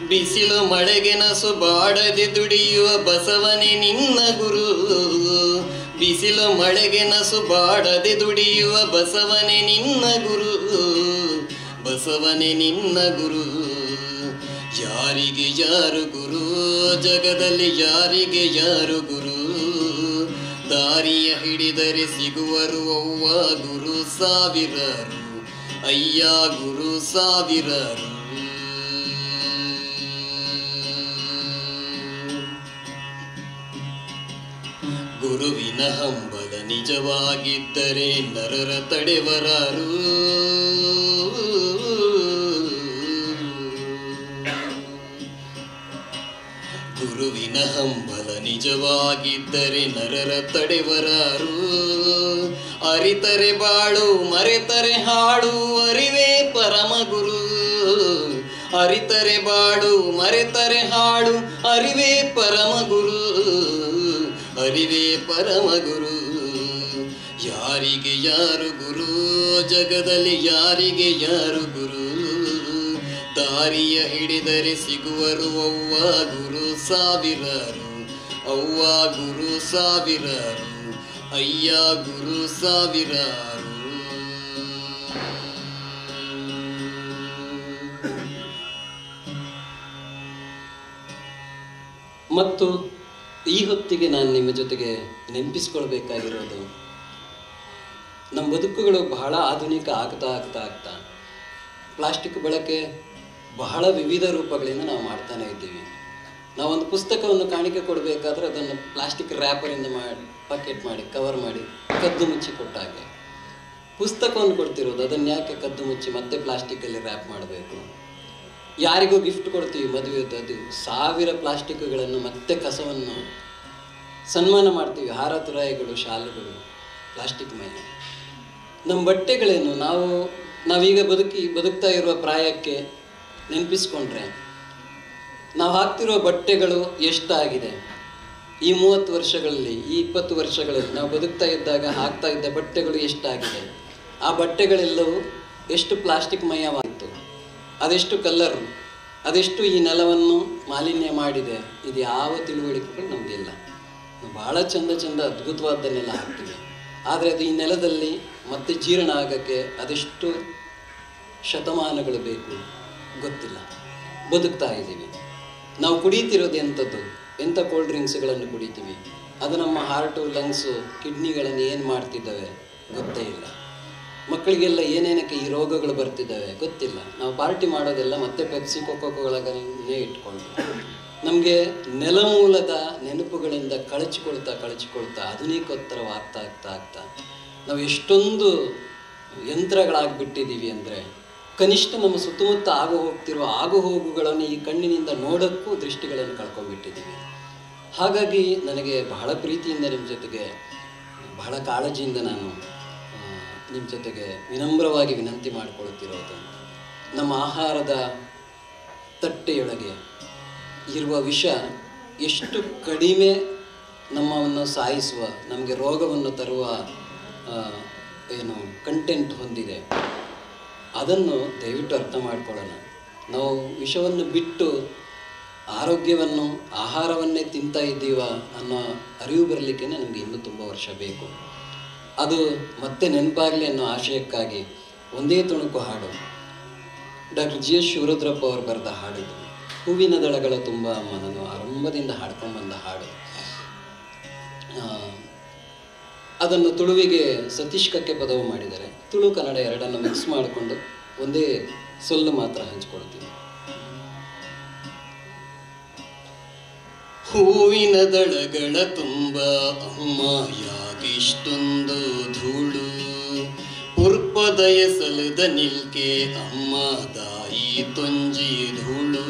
ಬಿಸಿಲು ಮಳೆಗೆ ನಸು ಬಾಡದೆ ದುಡಿಯುವ ಬಸವನೇ ನಿನ್ನ ಗುರು, ಬಿಸಿಲು ಮಳೆಗೆ ನಸು ಬಾಡದೆ ದುಡಿಯುವ ಬಸವನೇ ನಿನ್ನ ಗುರು, ಬಸವನೇ ನಿನ್ನ ಗುರು. ಯಾರಿಗೆ ಯಾರು ಗುರು, ಜಗದಲ್ಲಿ ಯಾರಿಗೆ ಯಾರು ಗುರು, ದಾರಿಯ ಹಿಡಿದರೆ ಸಿಗುವರು ಅವ್ವ ಗುರು ಸಾವಿರಾರು, ಅಯ್ಯ ಗುರು ಸಾವಿರಾರು. ಗುರುವಿನ ಹಂಬಲ ನಿಜವಾಗಿದ್ದರೆ ನರರ ತಡೆವರಾರು, ಗುರುವಿನ ಹಂಬಲ ನಿಜವಾಗಿದ್ದರೆ ನರರ ತಡೆವರಾರು. ಅರಿತರೆ ಬಾಳು ಮರೆತರೆ ಹಾಡು ಅರಿವೇ ಪರಮ ಗುರು, ಅರಿತರೆ ಬಾಳು ಮರೆತರೆ ಹಾಡು ಅರಿವೇ ಪರಮ ಗುರು, ಅರಿವೇ ಪರಮ ಗುರು. ಯಾರಿಗೆ ಯಾರು ಗುರು, ಜಗದಲ್ಲಿ ಯಾರಿಗೆ ಯಾರು ಗುರು, ದಾರಿಯ ಹಿಡಿದರೆ ಸಿಗುವರು ಅವ್ವ ಗುರು ಸಾವಿರಾರು, ಅವ್ವ ಗುರು ಸಾವಿರಾರು, ಅಯ್ಯ ಗುರು ಸಾವಿರಾರು. ಮತ್ತು ಈ ಹೊತ್ತಿಗೆ ನಾನು ನಿಮ್ಮ ಜೊತೆಗೆ ನೆನಪಿಸ್ಕೊಳ್ಬೇಕಾಗಿರೋದು, ನಮ್ಮ ಬದುಕುಗಳು ಬಹಳ ಆಧುನಿಕ ಆಗ್ತಾ ಆಗ್ತಾ ಆಗ್ತಾ ಪ್ಲಾಸ್ಟಿಕ್ ಬಳಕೆ ಬಹಳ ವಿವಿಧ ರೂಪಗಳಿಂದ ನಾವು ಮಾಡ್ತಾನೆ ಇದ್ದೀವಿ. ನಾವೊಂದು ಪುಸ್ತಕವನ್ನು ಕಾಣಿಕೆ ಕೊಡಬೇಕಾದ್ರೆ ಅದನ್ನು ಪ್ಲಾಸ್ಟಿಕ್ ರ್ಯಾಪರಿಂದ ಪ್ಯಾಕೆಟ್ ಮಾಡಿ ಕವರ್ ಮಾಡಿ ಕದ್ದು ಮುಚ್ಚಿ ಕೊಟ್ಟಾಗೆ, ಪುಸ್ತಕವನ್ನು ಕೊಡ್ತಿರೋದು ಅದನ್ನು ಯಾಕೆ ಕದ್ದು ಮುಚ್ಚಿ ಮತ್ತೆ ಪ್ಲಾಸ್ಟಿಕ್ಕಲ್ಲಿ ರ್ಯಾಪ್ ಮಾಡಬೇಕು? ಯಾರಿಗೂ ಗಿಫ್ಟ್ ಕೊಡ್ತೀವಿ ಮದುವೆದ್ದು, ಅದು 1000 ಪ್ಲಾಸ್ಟಿಕ್ಗಳನ್ನು ಮತ್ತೆ ಕಸವನ್ನು ಸನ್ಮಾನ ಮಾಡ್ತೀವಿ, ಹಾರ ತುರಾಯಿಗಳು, ಶಾಲುಗಳು ಪ್ಲಾಸ್ಟಿಕ್ಮಯ. ನಮ್ಮ ಬಟ್ಟೆಗಳೇನು, ನಾವೀಗ ಬದುಕ್ತಾ ಇರುವ ಪ್ರಾಯಕ್ಕೆ ನೆನಪಿಸ್ಕೊಂಡ್ರೆ ನಾವು ಹಾಕ್ತಿರೋ ಬಟ್ಟೆಗಳು ಎಷ್ಟಾಗಿದೆ? ಈ 30 ವರ್ಷಗಳಲ್ಲಿ, ಈ 20 ವರ್ಷಗಳಲ್ಲಿ ನಾವು ಬದುಕ್ತಾ ಇದ್ದಾಗ ಹಾಕ್ತಾ ಇದ್ದ ಬಟ್ಟೆಗಳು ಎಷ್ಟಾಗಿದೆ? ಆ ಬಟ್ಟೆಗಳೆಲ್ಲವೂ ಎಷ್ಟು ಪ್ಲಾಸ್ಟಿಕ್ ಮಯವಾಗಿತ್ತು, ಅದೆಷ್ಟು ಕಲ್ಲರು, ಅದೆಷ್ಟು ಈ ನೆಲವನ್ನು ಮಾಲಿನ್ಯ ಮಾಡಿದೆ, ಇದು ಯಾವ ತಿಳುವಳಿಕೆಗಳು ನಮಗಿಲ್ಲ. ಭಾಳ ಚಂದ ಅದ್ಭುತವಾದ್ದನ್ನೆಲ್ಲ ಹಾಕ್ತೀವಿ, ಆದರೆ ಅದು ಈ ನೆಲದಲ್ಲಿ ಮತ್ತೆ ಜೀರ್ಣ ಆಗೋಕ್ಕೆ ಅದೆಷ್ಟು ಶತಮಾನಗಳು ಬೇಕು ಗೊತ್ತಿಲ್ಲ. ಬದುಕ್ತಾ ಇದ್ದೀವಿ. ನಾವು ಕುಡಿತಿರೋದು ಎಂಥ ಕೋಲ್ಡ್ ಡ್ರಿಂಕ್ಸ್ಗಳನ್ನು ಕುಡಿತೀವಿ, ಅದು ನಮ್ಮ ಹಾರ್ಟು, ಲಂಗ್ಸು, ಕಿಡ್ನಿಗಳನ್ನು ಏನು ಮಾಡ್ತಿದ್ದಾವೆ ಗೊತ್ತೇ ಇಲ್ಲ. ಮಕ್ಕಳಿಗೆಲ್ಲ ಏನೇನಕ್ಕೆ ಈ ರೋಗಗಳು ಬರ್ತಿದ್ದಾವೆ ಗೊತ್ತಿಲ್ಲ. ನಾವು ಪಾರ್ಟಿ ಮಾಡೋದೆಲ್ಲ ಮತ್ತೆ ಪೆಪ್ಸಿ, ಕೊಕೊಗಳನ್ನೇ ಇಟ್ಕೊಂಡು ನಮಗೆ ನೆಲಮೂಲದ ನೆನಪುಗಳಿಂದ ಕಳಚಿಕೊಳ್ತಾ ಆಧುನಿಕೋತ್ತರವಾಗ್ತಾ ಆಗ್ತಾ ನಾವು ಎಷ್ಟೊಂದು ಯಂತ್ರಗಳಾಗಿಬಿಟ್ಟಿದ್ದೀವಿ ಅಂದರೆ, ಕನಿಷ್ಠ ನಮ್ಮ ಸುತ್ತಮುತ್ತ ಹೋಗ್ತಿರುವ ಆಗುಹೋಗುಗಳನ್ನು ಈ ಕಣ್ಣಿನಿಂದ ನೋಡೋಕ್ಕೂ ದೃಷ್ಟಿಗಳನ್ನು ಕಳ್ಕೊಂಡ್ಬಿಟ್ಟಿದ್ದೀವಿ. ಹಾಗಾಗಿ ನನಗೆ ಬಹಳ ಪ್ರೀತಿಯಿಂದ ನಿಮ್ಮ ಜೊತೆಗೆ, ಬಹಳ ಕಾಳಜಿಯಿಂದ ನಾನು ನಿಮ್ಮ ಜೊತೆಗೆ ವಿನಮ್ರವಾಗಿ ವಿನಂತಿ ಮಾಡಿಕೊಳ್ಳುತ್ತಿರೋದು, ನಮ್ಮ ಆಹಾರದ ತಟ್ಟೆಯೊಳಗೆ ಇರುವ ವಿಷ ಎಷ್ಟು ಕಡಿಮೆ ನಮ್ಮನ್ನು ಸಾಯಿಸುವ, ನಮಗೆ ರೋಗವನ್ನು ತರುವ ಕಂಟೆಂಟ್ ಹೊಂದಿದೆ, ಅದನ್ನು ದಯವಿಟ್ಟು ಅರ್ಥ ಮಾಡ್ಕೊಳ್ಳೋಣ. ನಾವು ವಿಷವನ್ನು ಬಿಟ್ಟು ಆರೋಗ್ಯವನ್ನು, ಆಹಾರವನ್ನೇ ತಿಂತಾ ಇದ್ದೀವ ಅನ್ನೋ ಅರಿವು ಬರಲಿಕ್ಕೆ ನಮಗೆ ಇನ್ನೂ ತುಂಬ ವರ್ಷ ಬೇಕು. ಅದು ಮತ್ತೆ ನೆನಪಾಗಲಿ ಅನ್ನೋ ಆಶಯಕ್ಕಾಗಿ ಒಂದೇ ತುಣುಕು ಹಾಡು, ಡಾಕ್ಟರ್ ಜಿ ಎಸ್ ಶಿವರುದ್ರಪ್ಪ ಅವರು ಬರೆದ ಹಾಡಿದು, ಹೂವಿನ ದಳಗಳ ತುಂಬ ಅಮ್ಮ, ನಾನು ಆರಂಭದಿಂದ ಹಾಡ್ಕೊಂಡ್ಬಂದ ಹಾಡು. ಅದನ್ನು ತುಳುವಿಗೆ ಸತೀಶ್ ಕಕ್ಕೆ ಪದವು ಮಾಡಿದ್ದಾರೆ. ತುಳು ಕನ್ನಡ ಎರಡನ್ನು ಮಿಕ್ಸ್ ಮಾಡಿಕೊಂಡು ಒಂದೇ ಸೊಲ್ಲು ಮಾತ್ರ ಹಂಚ್ಕೊಳ್ತೀನಿ. ಹೂವಿನ ದಳಗಳ ತುಂಬ ಅಮ್ಮ ಯಾಗಿಷ್ಟೊಂದು ಧೂಳು, ಉರ್ಪದ ಎಸಲದ ನಿಲ್ಕೆ ಅಮ್ಮ ದಾಯಿ ತೊಂಜಿ ಧೂಳು,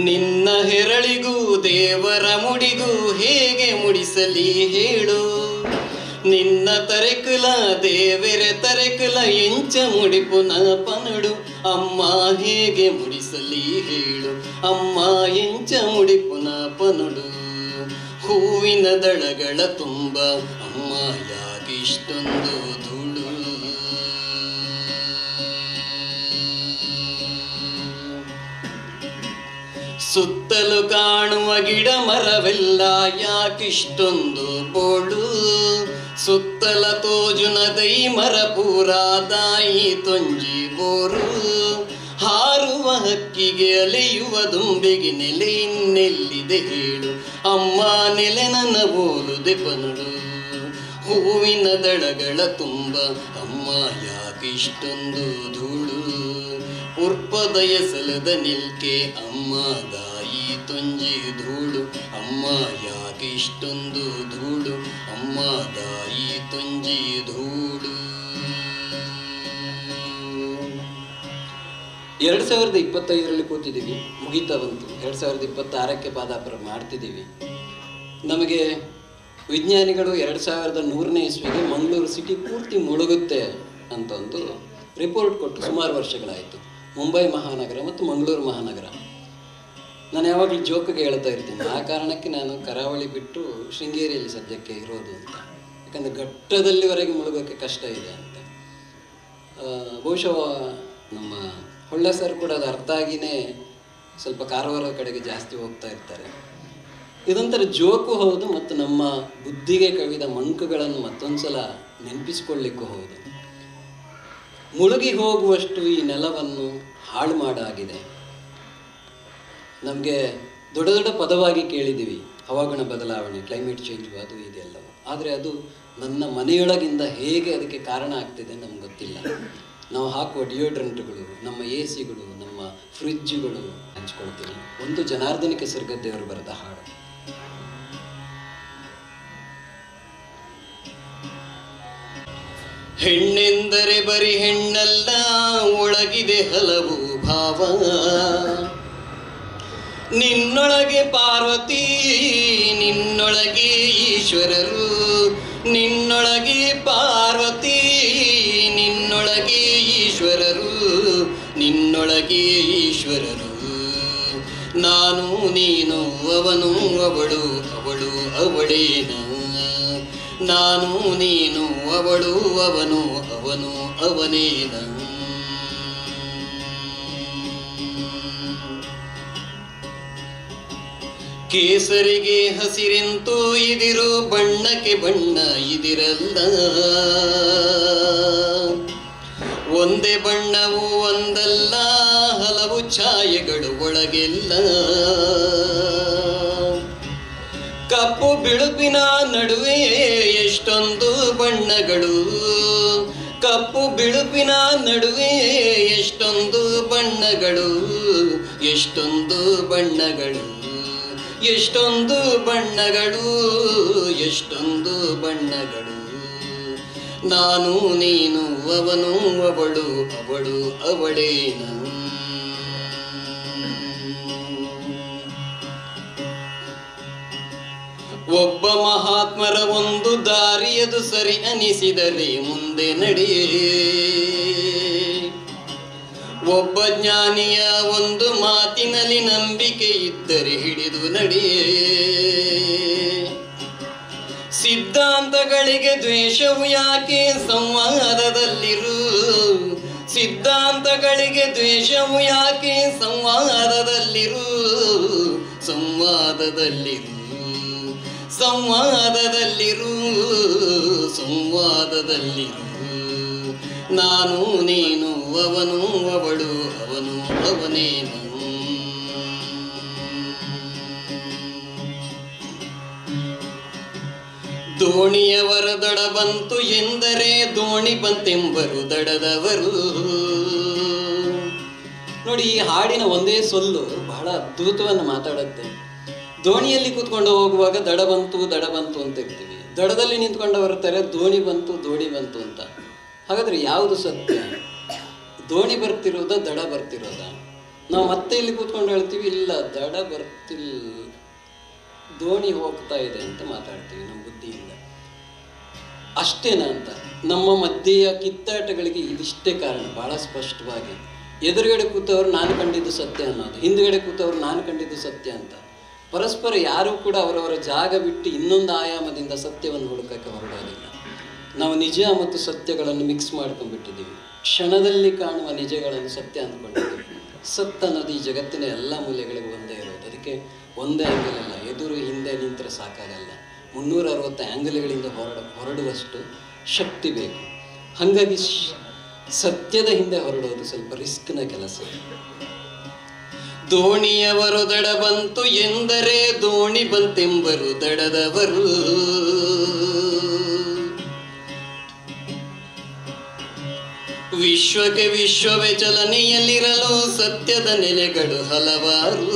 ನಿನ್ನ ಹೆರಳಿಗೂ ದೇವರ ಮುಡಿಗೂ ಹೇಗೆ ಮುಡಿಸಲಿ ಹೇಳು, ನಿನ್ನ ತರೆಕುಲ ದೇವರೆ ತರೆಕುಲ ಎಂಚ ಮುಡಿಪುನ ಪನಡು, ಅಮ್ಮ ಹೇಗೆ ಮುಡಿಸಲಿ ಹೇಳು, ಅಮ್ಮ ಎಂಚ ಮುಡಿಪುನ ಪನಡು, ಹೂವಿನ ದಳಗಳ ತುಂಬ ಅಮ್ಮ ಯಾಗಿಷ್ಟೊಂದು ಧೂಳು. ಸುತ್ತಲೂ ಕಾಣುವ ಗಿಡ ಮರವೆಲ್ಲ ಯಾಕಿಷ್ಟೊಂದು ಬೋಳು, ಸುತ್ತಲ ತೋಜುನ ದೈ ಮರ ಪೂರ ದಾಯಿ ತೊಂಜಿ ಬೋರು, ಹಾರುವ ಹಕ್ಕಿಗೆ ಅಲೆಯುವ ದುಂಬೆಗೆ ನೆಲೆ ಇನ್ನೆಲ್ಲಿದೆ ಹೇಳು, ಅಮ್ಮ ನೆಲೆ ನನ್ನ ಬೋಲುದೆ ಪನುಡು, ಹೂವಿನ ದಳಗಳ ತುಂಬ ಅಮ್ಮ ಯಾಕಿಷ್ಟೊಂದು ಧೂಳು, ಉರ್ಪದ ಎಸಲದ ನಿಲ್ಕೆ ಅಮ್ಮ ದಾಯಿ ತೊಂಜಿ ಧೂಳು, ಅಮ್ಮ ಯಾಕಿಷ್ಟೊಂದು ಧೂಳು, ಅಮ್ಮ ದಾಯಿ ತೊಂಜಿ ಧೂಳು. 2025ರಲ್ಲಿ ಕೂತಿದ್ದೀವಿ, ಮುಗಿತಾ ಬಂತು. 2026ಕ್ಕೆ ಪಾದಾಪರ ಮಾಡ್ತಿದ್ದೀವಿ. ನಮಗೆ ವಿಜ್ಞಾನಿಗಳು 2100ನೇ ಇಸ್ವಿಗೆ ಮಂಗಳೂರು ಸಿಟಿ ಪೂರ್ತಿ ಮುಳುಗುತ್ತೆ ಅಂತ ಒಂದು ರಿಪೋರ್ಟ್ ಕೊಟ್ಟು ಸುಮಾರು ವರ್ಷಗಳಾಯಿತು. ಮುಂಬೈ ಮಹಾನಗರ ಮತ್ತು ಮಂಗಳೂರು ಮಹಾನಗರ. ನಾನು ಯಾವಾಗಲೂ ಜೋಕಿಗೆ ಹೇಳ್ತಾ ಇರ್ತೀನಿ, ಆ ಕಾರಣಕ್ಕೆ ನಾನು ಕರಾವಳಿ ಬಿಟ್ಟು ಶೃಂಗೇರಿಯಲ್ಲಿ ಸದ್ಯಕ್ಕೆ ಇರೋದು ಅಂತ. ಯಾಕಂದರೆ ಘಟ್ಟದಲ್ಲಿವರೆಗೆ ಮುಳುಗೋಕ್ಕೆ ಕಷ್ಟ ಇದೆ ಅಂತ. ಬಹುಶಃ ನಮ್ಮ ಹೊಳ್ಳ ಸರ್ ಕೂಡ ಅದು ಅರ್ಥ ಆಗಿಯೇ ಸ್ವಲ್ಪ ಕಾರವಾರ ಕಡೆಗೆ ಜಾಸ್ತಿ ಹೋಗ್ತಾ ಇರ್ತಾರೆ. ಇದೊಂಥರ ಜೋಕು ಹೌದು, ಮತ್ತು ನಮ್ಮ ಬುದ್ಧಿಗೆ ಕವಿದ ಮಂಕುಗಳನ್ನು ಮತ್ತೊಂದು ಸಲ ನೆನಪಿಸ್ಕೊಳ್ಳಿಕ್ಕೂ ಹೌದು. ಮುಳುಗಿ ಹೋಗುವಷ್ಟು ಈ ನೆಲವನ್ನು ಹಾಳು ಮಾಡಾಗಿದೆ. ನಮಗೆ ದೊಡ್ಡ ದೊಡ್ಡ ಪದವಾಗಿ ಕೇಳಿದ್ದೀವಿ, ಹವಾಗುಣ ಬದಲಾವಣೆ, ಕ್ಲೈಮೇಟ್ ಚೇಂಜ್, ಅದು ಇದೆಲ್ಲವೂ. ಆದರೆ ಅದು ನನ್ನ ಮನೆಯೊಳಗಿಂದ ಹೇಗೆ ಅದಕ್ಕೆ ಕಾರಣ ಆಗ್ತಿದೆ ನಮ್ಗೆ ಗೊತ್ತಿಲ್ಲ. ನಾವು ಹಾಕುವ ಡಿಯೋಡ್ರೆಂಟ್ಗಳು, ನಮ್ಮ AC ಗಳು, ನಮ್ಮ ಫ್ರಿಜ್ಗಳು ಹಂಚ್ಕೊಳ್ತೀನಿ. ಒಂದು ಜನಾರ್ದನ ಕೆಸರುಗದ್ದೆಯವರು ಬರೆದ ಹಾಡು. ಹೆಣ್ಣೆಂದರೆ ಬರಿ ಹೆಣ್ಣಲ್ಲ, ಒಳಗಿದೆ ಹಲವು ಭಾವ. ನಿನ್ನೊಳಗೆ ಪಾರ್ವತಿ, ನಿನ್ನೊಳಗೆ ಈಶ್ವರರು. ನಿನ್ನೊಳಗೆ ಪಾರ್ವತಿ, ನಿನ್ನೊಳಗೆ ಈಶ್ವರರು. ನಿನ್ನೊಳಗೆ ಈಶ್ವರರು. ನಾನು ನೀನು ಅವನು ಅವಳು, ಅವಳು ಅವಳೇನ. ನಾನು ನೀನು ಅವಳು ಅವನು, ಅವನು ಅವನೇನ. ಕೇಸರಿಗೆ ಹಸಿರೆಂತೂ ಇದಿರು, ಬಣ್ಣಕ್ಕೆ ಬಣ್ಣ ಇದಿರಲ್ಲ. ಒಂದೇ ಬಣ್ಣವು ಒಂದಲ್ಲ, ಹಲವು ಛಾಯೆಗಳು ಒಳಗೆಲ್ಲ. ಕಪ್ಪು ಬಿಳುಪಿನ ನಡುವೆ ಎಷ್ಟೊಂದು ಬಣ್ಣಗಳು. ಕಪ್ಪು ಬಿಳುಪಿನ ನಡುವೆ ಎಷ್ಟೊಂದು ಬಣ್ಣಗಳು. ಎಷ್ಟೊಂದು ಬಣ್ಣಗಳು, ಎಷ್ಟೊಂದು ಬಣ್ಣಗಳು, ಎಷ್ಟೊಂದು ಬಣ್ಣಗಳು. ನಾನು ನೀನು ಅವನು ಅವಳು, ಅವಳು ಅವಳೇನ. ಒಬ್ಬ ಮಹಾತ್ಮರ ಒಂದು ದಾರಿಯದು ಸರಿ ಅನಿಸಿದರೆ ಮುಂದೆ ನಡೆಯೇ. ಒಬ್ಬ ಜ್ಞಾನಿಯ ಒಂದು ಮಾತಿನಲ್ಲಿ ನಂಬಿಕೆ ಇದ್ದರೆ ಹಿಡಿದು ನಡೆಯೇ. ಸಿದ್ಧಾಂತಗಳಿಗೆ ದ್ವೇಷವು ಯಾಕೆ ಸಂವಾದದಲ್ಲಿರು. ಸಿದ್ಧಾಂತಗಳಿಗೆ ದ್ವೇಷವು ಯಾಕೆ ಸಂವಾದದಲ್ಲಿರು. ಸಂವಾದದಲ್ಲಿರು, ಸಂವಾದದಲ್ಲಿರು, ಸಂವಾದದಲ್ಲಿರು. ನಾನು ನೀನು ಅವನು ಅವಳು, ಅವನು ಅವನೇನು. ದೋಣಿಯವರ ದಡ ಬಂತು ಎಂದರೆ ದೋಣಿ ಬಂತೆಂಬರು ದಡದವರು. ನೋಡಿ, ಈ ಹಾಡಿನ ಒಂದೇ ಸೊಲ್ಲು ಬಹಳ ಅದ್ಭುತವನ್ನು ಮಾತಾಡುತ್ತೆ. ದೋಣಿಯಲ್ಲಿ ಕೂತ್ಕೊಂಡು ಹೋಗುವಾಗ ದಡ ಬಂತು ಅಂತ ಇರ್ತೀವಿ. ದಡದಲ್ಲಿ ನಿಂತ್ಕೊಂಡು ಬರ್ತಾರೆ, ದೋಣಿ ಬಂತು ಅಂತ. ಹಾಗಾದ್ರೆ ಯಾವುದು ಸತ್ಯ? ದೋಣಿ ಬರ್ತಿರೋದ, ದಡ ಬರ್ತಿರೋದ? ನಾವು ಮತ್ತೆ ಇಲ್ಲಿ ಕೂತ್ಕೊಂಡು ಹೇಳ್ತೀವಿ, ಇಲ್ಲ ದಡ ಬರ್ತಿಲ್ಲ, ದೋಣಿ ಹೋಗ್ತಾ ಇದೆ ಅಂತ ಮಾತಾಡ್ತೀವಿ ನಮ್ಮ ಬುದ್ಧಿಯಿಂದ. ಅಷ್ಟೇನಾ ಅಂತ. ನಮ್ಮ ಮಧ್ಯೆಯ ಕಿತ್ತಾಟಗಳಿಗೆ ಇದಿಷ್ಟೇ ಕಾರಣ, ಬಹಳ ಸ್ಪಷ್ಟವಾಗಿ. ಎದುರುಗಡೆ ಕೂತವ್ರು ನಾನು ಕಂಡಿದ್ದು ಸತ್ಯ ಅನ್ನೋದು, ಹಿಂದುಗಡೆ ಕೂತವ್ರು ನಾನು ಕಂಡಿದ್ದು ಸತ್ಯ ಅಂತ. ಪರಸ್ಪರ ಯಾರೂ ಕೂಡ ಅವರವರ ಜಾಗ ಬಿಟ್ಟು ಇನ್ನೊಂದು ಆಯಾಮದಿಂದ ಸತ್ಯವನ್ನು ಹುಡುಕಕ್ಕೆ ಹೊರಡೋದಿಲ್ಲ. ನಾವು ನಿಜ ಮತ್ತು ಸತ್ಯಗಳನ್ನು ಮಿಕ್ಸ್ ಮಾಡ್ಕೊಂಡ್ಬಿಟ್ಟಿದ್ದೀವಿ. ಕ್ಷಣದಲ್ಲಿ ಕಾಣುವ ನಿಜಗಳನ್ನು ಸತ್ಯ ಅಂದ್ಕೊಂಡಿದ್ದೀವಿ. ಸತ್ಯ ಅನ್ನೋದು ಈ ಜಗತ್ತಿನ ಎಲ್ಲ ಮೂಲೆಗಳಿಗೂ ಒಂದೇ ಇರೋದು. ಅದಕ್ಕೆ ಒಂದೇ ಆ್ಯಂಗಲ್ ಅಲ್ಲ, ಎದುರು ಹಿಂದೆ ನಿಂತರೆ ಸಾಕಾಗಲ್ಲ. 360 ಆ್ಯಂಗಲ್ಗಳಿಂದ ಹೊರಡುವಷ್ಟು ಶಕ್ತಿ ಬೇಕು. ಹಾಗಾಗಿ ಸತ್ಯದ ಹಿಂದೆ ಹೊರಡೋದು ಸ್ವಲ್ಪ ರಿಸ್ಕ್ನ ಕೆಲಸ. ದೋಣಿಯವರು ದಡ ಬಂತು ಎಂದರೆ ದೋಣಿ ಬಂತೆಂಬರು ದಡದವರು. ವಿಶ್ವಕ್ಕೆ ವಿಶ್ವವೇ ಚಲನೆಯಲ್ಲಿರಲು ಸತ್ಯದ ನೆಲೆಗಳು ಹಲವಾರು.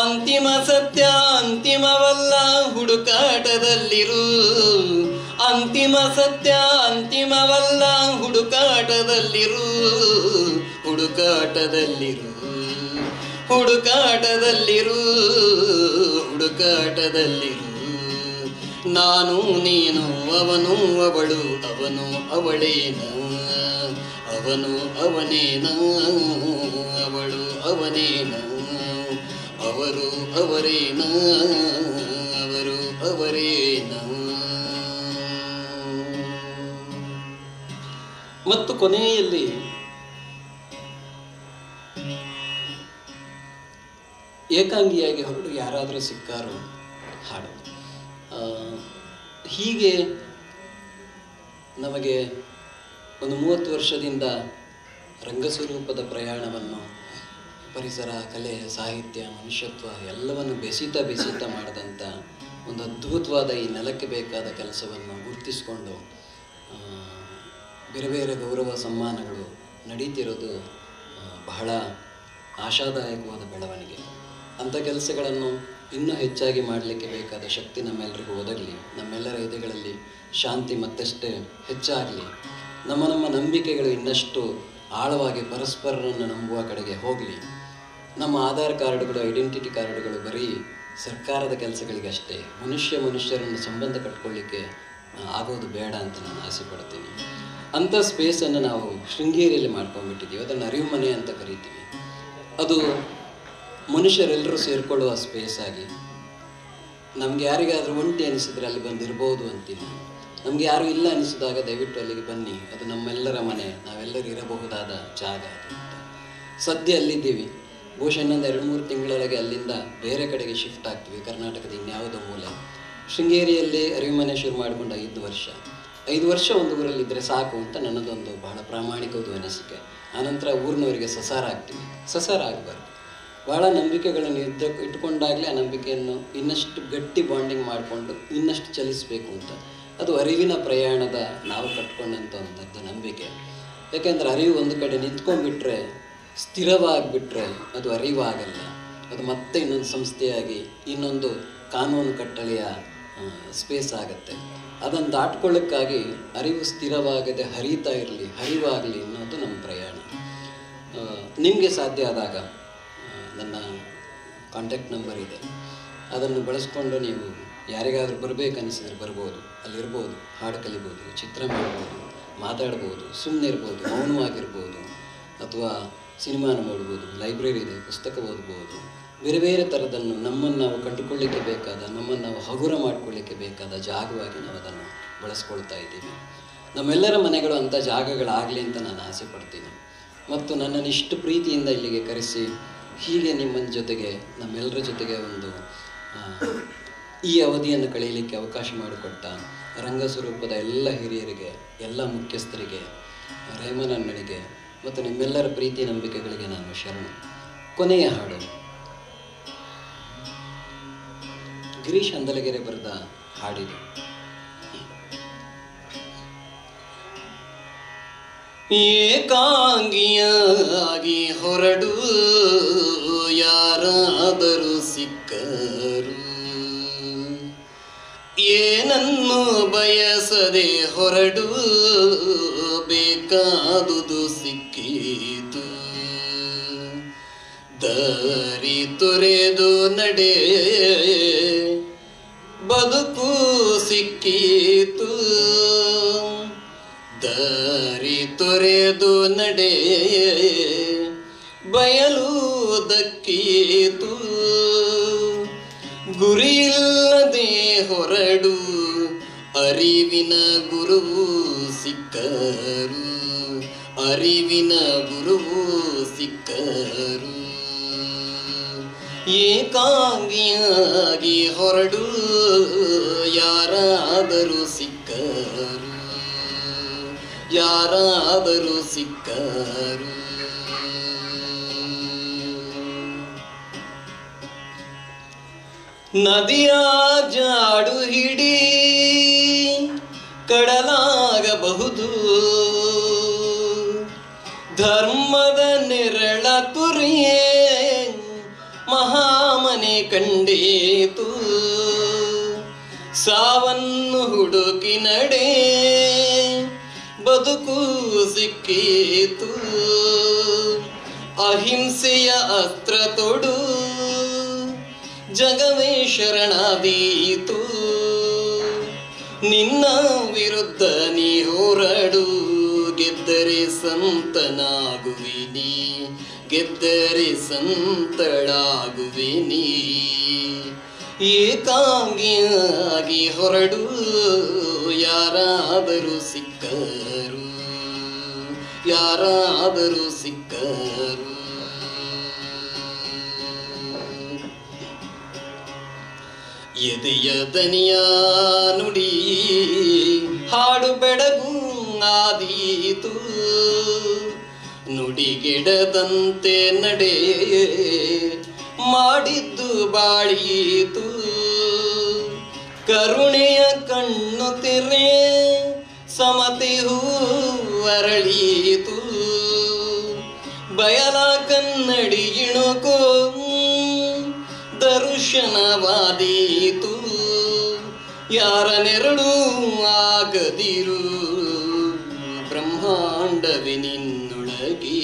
ಅಂತಿಮ ಸತ್ಯ ಅಂತಿಮವಲ್ಲ, ಹುಡುಕಾಟದಲ್ಲಿರು. ಅಂತಿಮ ಸತ್ಯ ಅಂತಿಮವಲ್ಲ, ಹುಡುಕಾಟದಲ್ಲಿರು. ಹುಡುಕಾಟದಲ್ಲಿರು, ಹುಡುಕಾಟದಲ್ಲಿರು, ಹುಡುಕಾಟದಲ್ಲಿರು. ನಾನು ನೀನು ಅವನು ಅವಳು, ಅವನು ಅವಳೇನ. ಅವನು ಅವನೇನ, ಅವಳು ಅವನೇನ. ಅವರು ಅವರೇನ, ಅವರು ಅವರೇನ. ಮತ್ತು ಕೊನೆಯಲ್ಲಿ ಏಕಾಂಗಿಯಾಗಿ ಹೊರಡು ಯಾರಾದರೂ ಸಿಕ್ಕಾರೋ ಹಾಡು. ಹೀಗೆ ನಮಗೆ ಒಂದು 30 ವರ್ಷದಿಂದ ರಂಗಸ್ವರೂಪದ ಪ್ರಯಾಣವನ್ನು ಪರಿಸರ, ಕಲೆ, ಸಾಹಿತ್ಯ, ಮನುಷ್ಯತ್ವ ಎಲ್ಲವನ್ನು ಬೆಸೀತಾ ಮಾಡಿದಂಥ ಒಂದು ಅದ್ಭುತವಾದ ಈ ನೆಲಕ್ಕೆ ಬೇಕಾದ ಕೆಲಸವನ್ನು ಗುರುತಿಸಿಕೊಂಡು ಬೇರೆ ಬೇರೆ ಗೌರವ ಸಮ್ಮಾನಗಳು ನಡೀತಿರೋದು ಬಹಳ ಆಶಾದಾಯಕವಾದ ಬೆಳವಣಿಗೆ. ಅಂಥ ಕೆಲಸಗಳನ್ನು ಇನ್ನೂ ಹೆಚ್ಚಾಗಿ ಮಾಡಲಿಕ್ಕೆ ಬೇಕಾದ ಶಕ್ತಿ ನಮ್ಮೆಲ್ಲರಿಗೂ ಒದಗಲಿ, ನಮ್ಮೆಲ್ಲರ ಎದೆಗಳಲ್ಲಿ ಶಾಂತಿ ಮತ್ತಷ್ಟೇ ಹೆಚ್ಚಾಗಲಿ, ನಮ್ಮ ನಂಬಿಕೆಗಳು ಇನ್ನಷ್ಟು ಆಳವಾಗಿ ಪರಸ್ಪರರನ್ನು ನಂಬುವ ಕಡೆಗೆ ಹೋಗಲಿ. ನಮ್ಮ ಆಧಾರ್ ಕಾರ್ಡ್ಗಳು, ಐಡೆಂಟಿಟಿ ಕಾರ್ಡ್ಗಳು ಬರೀ ಸರ್ಕಾರದ ಕೆಲಸಗಳಿಗಷ್ಟೇ, ಮನುಷ್ಯರನ್ನು ಸಂಬಂಧ ಕಟ್ಕೊಳ್ಳಿಕ್ಕೆ ಆಗೋದು ಬೇಡ ಅಂತ ನಾನು ಆಸೆ ಪಡ್ತೀನಿ. ಅಂಥ ಸ್ಪೇಸನ್ನು ನಾವು ಶೃಂಗೇರಿಯಲ್ಲಿ ಮಾಡ್ಕೊಂಡ್ಬಿಟ್ಟಿದ್ದೀವಿ. ಅದನ್ನು ಅರಿವು ಮನೆ ಅಂತ ಕರಿತೀವಿ. ಅದು ಮನುಷ್ಯರೆಲ್ಲರೂ ಸೇರಿಕೊಳ್ಳುವ ಸ್ಪೇಸ್ ಆಗಿ, ನಮ್ಗೆ ಯಾರಿಗಾದರೂ ಒಂಟಿ ಅನಿಸಿದರೆ ಅಲ್ಲಿ ಬಂದಿರ್ಬೋದು ಅಂತೀನಿ. ನಮ್ಗೆ ಯಾರು ಇಲ್ಲ ಅನಿಸಿದಾಗ ದಯವಿಟ್ಟು ಅಲ್ಲಿಗೆ ಬನ್ನಿ, ಅದು ನಮ್ಮೆಲ್ಲರ ಮನೆ, ನಾವೆಲ್ಲರೂ ಇರಬಹುದಾದ ಜಾಗ ಅದು ಅಂತ. ಸದ್ಯ ಅಲ್ಲಿದ್ದೀವಿ, ಬಹುಶಃ ಇನ್ನೊಂದು 2-3 ತಿಂಗಳೊಳಗೆ ಅಲ್ಲಿಂದ ಬೇರೆ ಕಡೆಗೆ ಶಿಫ್ಟ್ ಆಗ್ತೀವಿ, ಕರ್ನಾಟಕದ ಇನ್ಯಾವುದೋ ಮೂಲೆ. ಶೃಂಗೇರಿಯಲ್ಲಿ ಅರಿವು ಮನೆ ಶುರು ಮಾಡಿಕೊಂಡು 5 ವರ್ಷ ಒಂದು ಊರಲ್ಲಿದ್ದರೆ ಸಾಕು ಅಂತ ನನ್ನದೊಂದು ಬಹಳ ಪ್ರಾಮಾಣಿಕವಾದ ಅನಿಸಿಕೆ. ಆನಂತರ ಊರಿನವರಿಗೆ ಸಸಾರ ಆಗ್ತೀವಿ. ಸಸಾರ ಆಗಬಾರ್ದು. ಭಾಳ ನಂಬಿಕೆಗಳನ್ನು ಇಟ್ಕೊಂಡಾಗಲೇ ಆ ನಂಬಿಕೆಯನ್ನು ಇನ್ನಷ್ಟು ಗಟ್ಟಿ ಬಾಂಡಿಂಗ್ ಮಾಡಿಕೊಂಡು ಇನ್ನಷ್ಟು ಚಲಿಸಬೇಕು ಅಂತ. ಅದು ಅರಿವಿನ ಪ್ರಯಾಣದ ನಾವು ಕಟ್ಕೊಂಡಂಥ ಒಂದು ನಂಬಿಕೆ. ಯಾಕೆಂದರೆ ಅರಿವು ಒಂದು ಕಡೆ ನಿಂತ್ಕೊಂಡ್ಬಿಟ್ರೆ, ಸ್ಥಿರವಾಗಿಬಿಟ್ರೆ ಅದು ಅರಿವಾಗಲ್ಲ. ಅದು ಮತ್ತೆ ಇನ್ನೊಂದು ಸಂಸ್ಥೆಯಾಗಿ ಇನ್ನೊಂದು ಕಾನೂನು ಕಟ್ಟಳೆಯ ಸ್ಪೇಸ್ ಆಗುತ್ತೆ. ಅದನ್ನು ದಾಟ್ಕೊಳ್ಳೋಕ್ಕಾಗಿ ಅರಿವು ಸ್ಥಿರವಾಗದೆ ಹರಿತಾ ಇರಲಿ, ಹರಿವಾಗಲಿ ಅನ್ನೋದು ನಮ್ಮ ಪ್ರಯಾಣ. ನಿಮಗೆ ಸಾಧ್ಯ ಆದಾಗ ನನ್ನ ಕಾಂಟ್ಯಾಕ್ಟ್ ನಂಬರ್ ಇದೆ, ಅದನ್ನು ಬಳಸ್ಕೊಂಡು ನೀವು ಯಾರಿಗಾದರೂ ಬರಬೇಕನ್ನಿಸಿದ್ರೆ ಬರ್ಬೋದು, ಅಲ್ಲಿರ್ಬೋದು, ಹಾಡು ಕಲಿಬೋದು, ಚಿತ್ರ ಮಾಡ್ಬೋದು, ಮಾತಾಡ್ಬೋದು, ಸುಮ್ಮನೆ ಇರ್ಬೋದು, ಮೌನವಾಗಿರ್ಬೋದು, ಅಥವಾ ಸಿನಿಮಾನ ನೋಡ್ಬೋದು, ಲೈಬ್ರರಿ ಇದೆ, ಪುಸ್ತಕ ಓದ್ಬೋದು. ಬೇರೆ ಬೇರೆ ಥರದನ್ನು ನಮ್ಮನ್ನು ನಾವು ಕಂಡುಕೊಳ್ಳಿಕ್ಕೆ ಬೇಕಾದ, ನಮ್ಮನ್ನು ನಾವು ಹಗುರ ಮಾಡಿಕೊಳ್ಳಿಕ್ಕೆ ಬೇಕಾದ ಜಾಗವಾಗಿ ನಾವು ಅದನ್ನು ಬಳಸ್ಕೊಳ್ತಾ ಇದ್ದೀವಿ. ನಮ್ಮೆಲ್ಲರ ಮನೆಗಳು ಅಂಥ ಜಾಗಗಳಾಗಲಿ ಅಂತ ನಾನು ಆಸೆ ಪಡ್ತೀನಿ. ಮತ್ತು ನನ್ನನ್ನು ಇಷ್ಟು ಪ್ರೀತಿಯಿಂದ ಇಲ್ಲಿಗೆ ಕರೆಸಿ ಹೀಗೆ ನಿಮ್ಮ ಜೊತೆಗೆ, ನಮ್ಮೆಲ್ಲರ ಜೊತೆಗೆ ಒಂದು ಈ ಅವಧಿಯನ್ನು ಕಳೆಯಲಿಕ್ಕೆ ಅವಕಾಶ ಮಾಡಿಕೊಟ್ಟ ರಂಗಸ್ವರೂಪದ ಎಲ್ಲ ಹಿರಿಯರಿಗೆ, ಎಲ್ಲ ಮುಖ್ಯಸ್ಥರಿಗೆ, ರೇಮನ್ ಅಣ್ಣನಿಗೆ ಮತ್ತು ನಿಮ್ಮೆಲ್ಲರ ಪ್ರೀತಿ ನಂಬಿಕೆಗಳಿಗೆ ನಾನು ಶರಣು. ಕೊನೆಯ ಹಾಡು ಗಿರೀಶ್ ಹಂದಲಗೆರೆ ಬರೆದ ಹಾಡಿದು. ಏಕಾಂಗಿಯಾಗಿ ಹೊರಡು ಯಾರಾದರೂ ಸಿಕ್ಕರು, ಏನನ್ನು ಬಯಸದೆ ಹೊರಡು ಬೇಕಾದುದು ಸಿಕ್ಕೀತು, ದಾರಿ ತೊರೆದು ನಡೆ ಬದುಕು ಸಿಕ್ಕೀತು, ದಾರಿ ತೊರೆದು ನಡೆ ಬಯಲು ದಕ್ಕೀತು, ಗುರಿಯಿಲ್ಲದೆ ಹೊರಡು ಅರಿವಿನ ಗುರುವು ಸಿಕ್ಕರು, ಅರಿವಿನ ಗುರುವು ಸಿಕ್ಕರು. ಏಕಾಂಗಿಯಾಗಿ ಹೊರಡು ಯಾರಾದರೂ ಸಿಕ್ಕರು, ಯಾರಾದರೂ ಸಿಕ್ಕರು. ನದಿಯ ಜಾಡು ಹಿಡಿ ಕಡಲಾಗಬಹುದು, ಧರ್ಮದ ನೆರಳ ತುರಿಯೇ ಮಹಾಮನೆ ಕಂಡೇತು, ಸಾವನ್ನು ಹುಡುಕಿ ನಡೆ ಬದುಕು ಸಿಕ್ಕೀತು, ಅಹಿಂಸೆಯ ಅಸ್ತ್ರ ತೊಡು ಜಗವೇ ಶರಣಾದೀತು, ನಿನ್ನ ವಿರುದ್ಧ ನೀ ಹೋರಾಡು ಗೆದ್ದರೆ ಸಂತನಾಗುವಿನಿ, ಗೆದ್ದರೆ ಸಂತಳಾಗುವಿನಿ. ಏಕಾಂಗಿಯಾಗಿ ಹೊರಡು ಯಾರಾದರೂ ಸಿಕ್ಕರು, ಯಾರಾದರೂ ಸಿಕ್ಕರು. ಎದೆಯ ದನಿಯ ನುಡಿ ಹಾಡು ಬೆಳಗು ಆದೀತು, ನುಡಿಗೆಡದಂತೆ ನಡೆ ಮಾಡಿದ್ದು ಬಾಳೀತು ಕರುಣೆಯ ಕಣ್ಣು ತೆರೆ ಸಮತೆ ಹೂ ಅರಳೀತು ಬಯಲ ಕನ್ನಡಿ ಇಣುಕೋ ದರ್ಶನವಾದೀತು ಯಾರ ನೆರಳು ಆಗದಿರು ಬ್ರಹ್ಮಾಂಡವೇ ನಿನ್ನೊಳಗೆ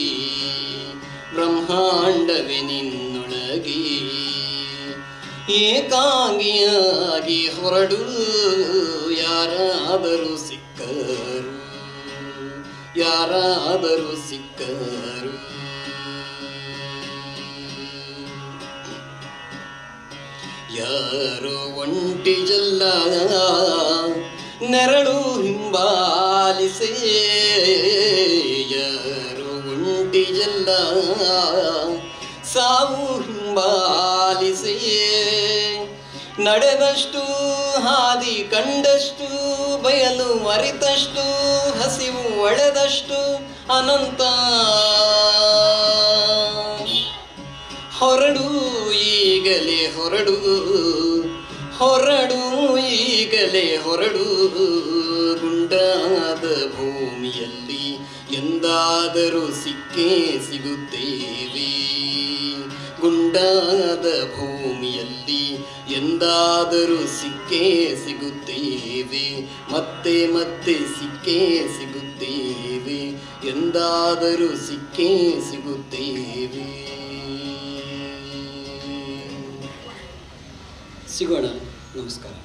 ಬ್ರಹ್ಮಾಂಡವೇ ನಿನ್ನೊಳಗೆ ಏಕಾಂಗಿಯಾಗಿ ಹೊರಡು ಯಾರಾದರೂ ಸಿಕ್ಕರು ಯಾರಾದರೂ ಸಿಕ್ಕರು ಯಾರೋ ಒಂಟಿ ಜಲ್ಲ ನೆರಳು ಹಿಂಬಾಲಿಸೆ ಯಾರೋ ಒಂಟಿ ಜಲ್ಲ ಸಾವು ಹಿಂಬಾಲಿಸೆ ನಡೆದಷ್ಟು ಹಾದಿ ಕಂಡಷ್ಟು ಬಯಲು ಅರಿತಷ್ಟು ಹಸಿವು ಒಳೆದಷ್ಟು ಅನಂತ ಹೊರಡು ಈಗಲೇ ಹೊರಡು ಹೊರಡು ಈಗಲೇ ಹೊರಡು ಗುಂಡಾದ ಭೂಮಿಯಲ್ಲಿ ಎಂದಾದರೂ ಸಿಕ್ಕೇ ಸಿಗುತ್ತೇವೆ ಗುಂಡಾದ ಭೂಮಿಯಲ್ಲಿ ಎಂದಾದರೂ ಸಿಕ್ಕೇ ಸಿಗುತ್ತೇವೆ ಮತ್ತೆ ಮತ್ತೆ ಸಿಕ್ಕೇ ಸಿಗುತ್ತೇವೆ ಎಂದಾದರೂ ಸಿಕ್ಕೇ ಸಿಗುತ್ತೇವೆ ಸಿಗೋಣ ನಮಸ್ಕಾರ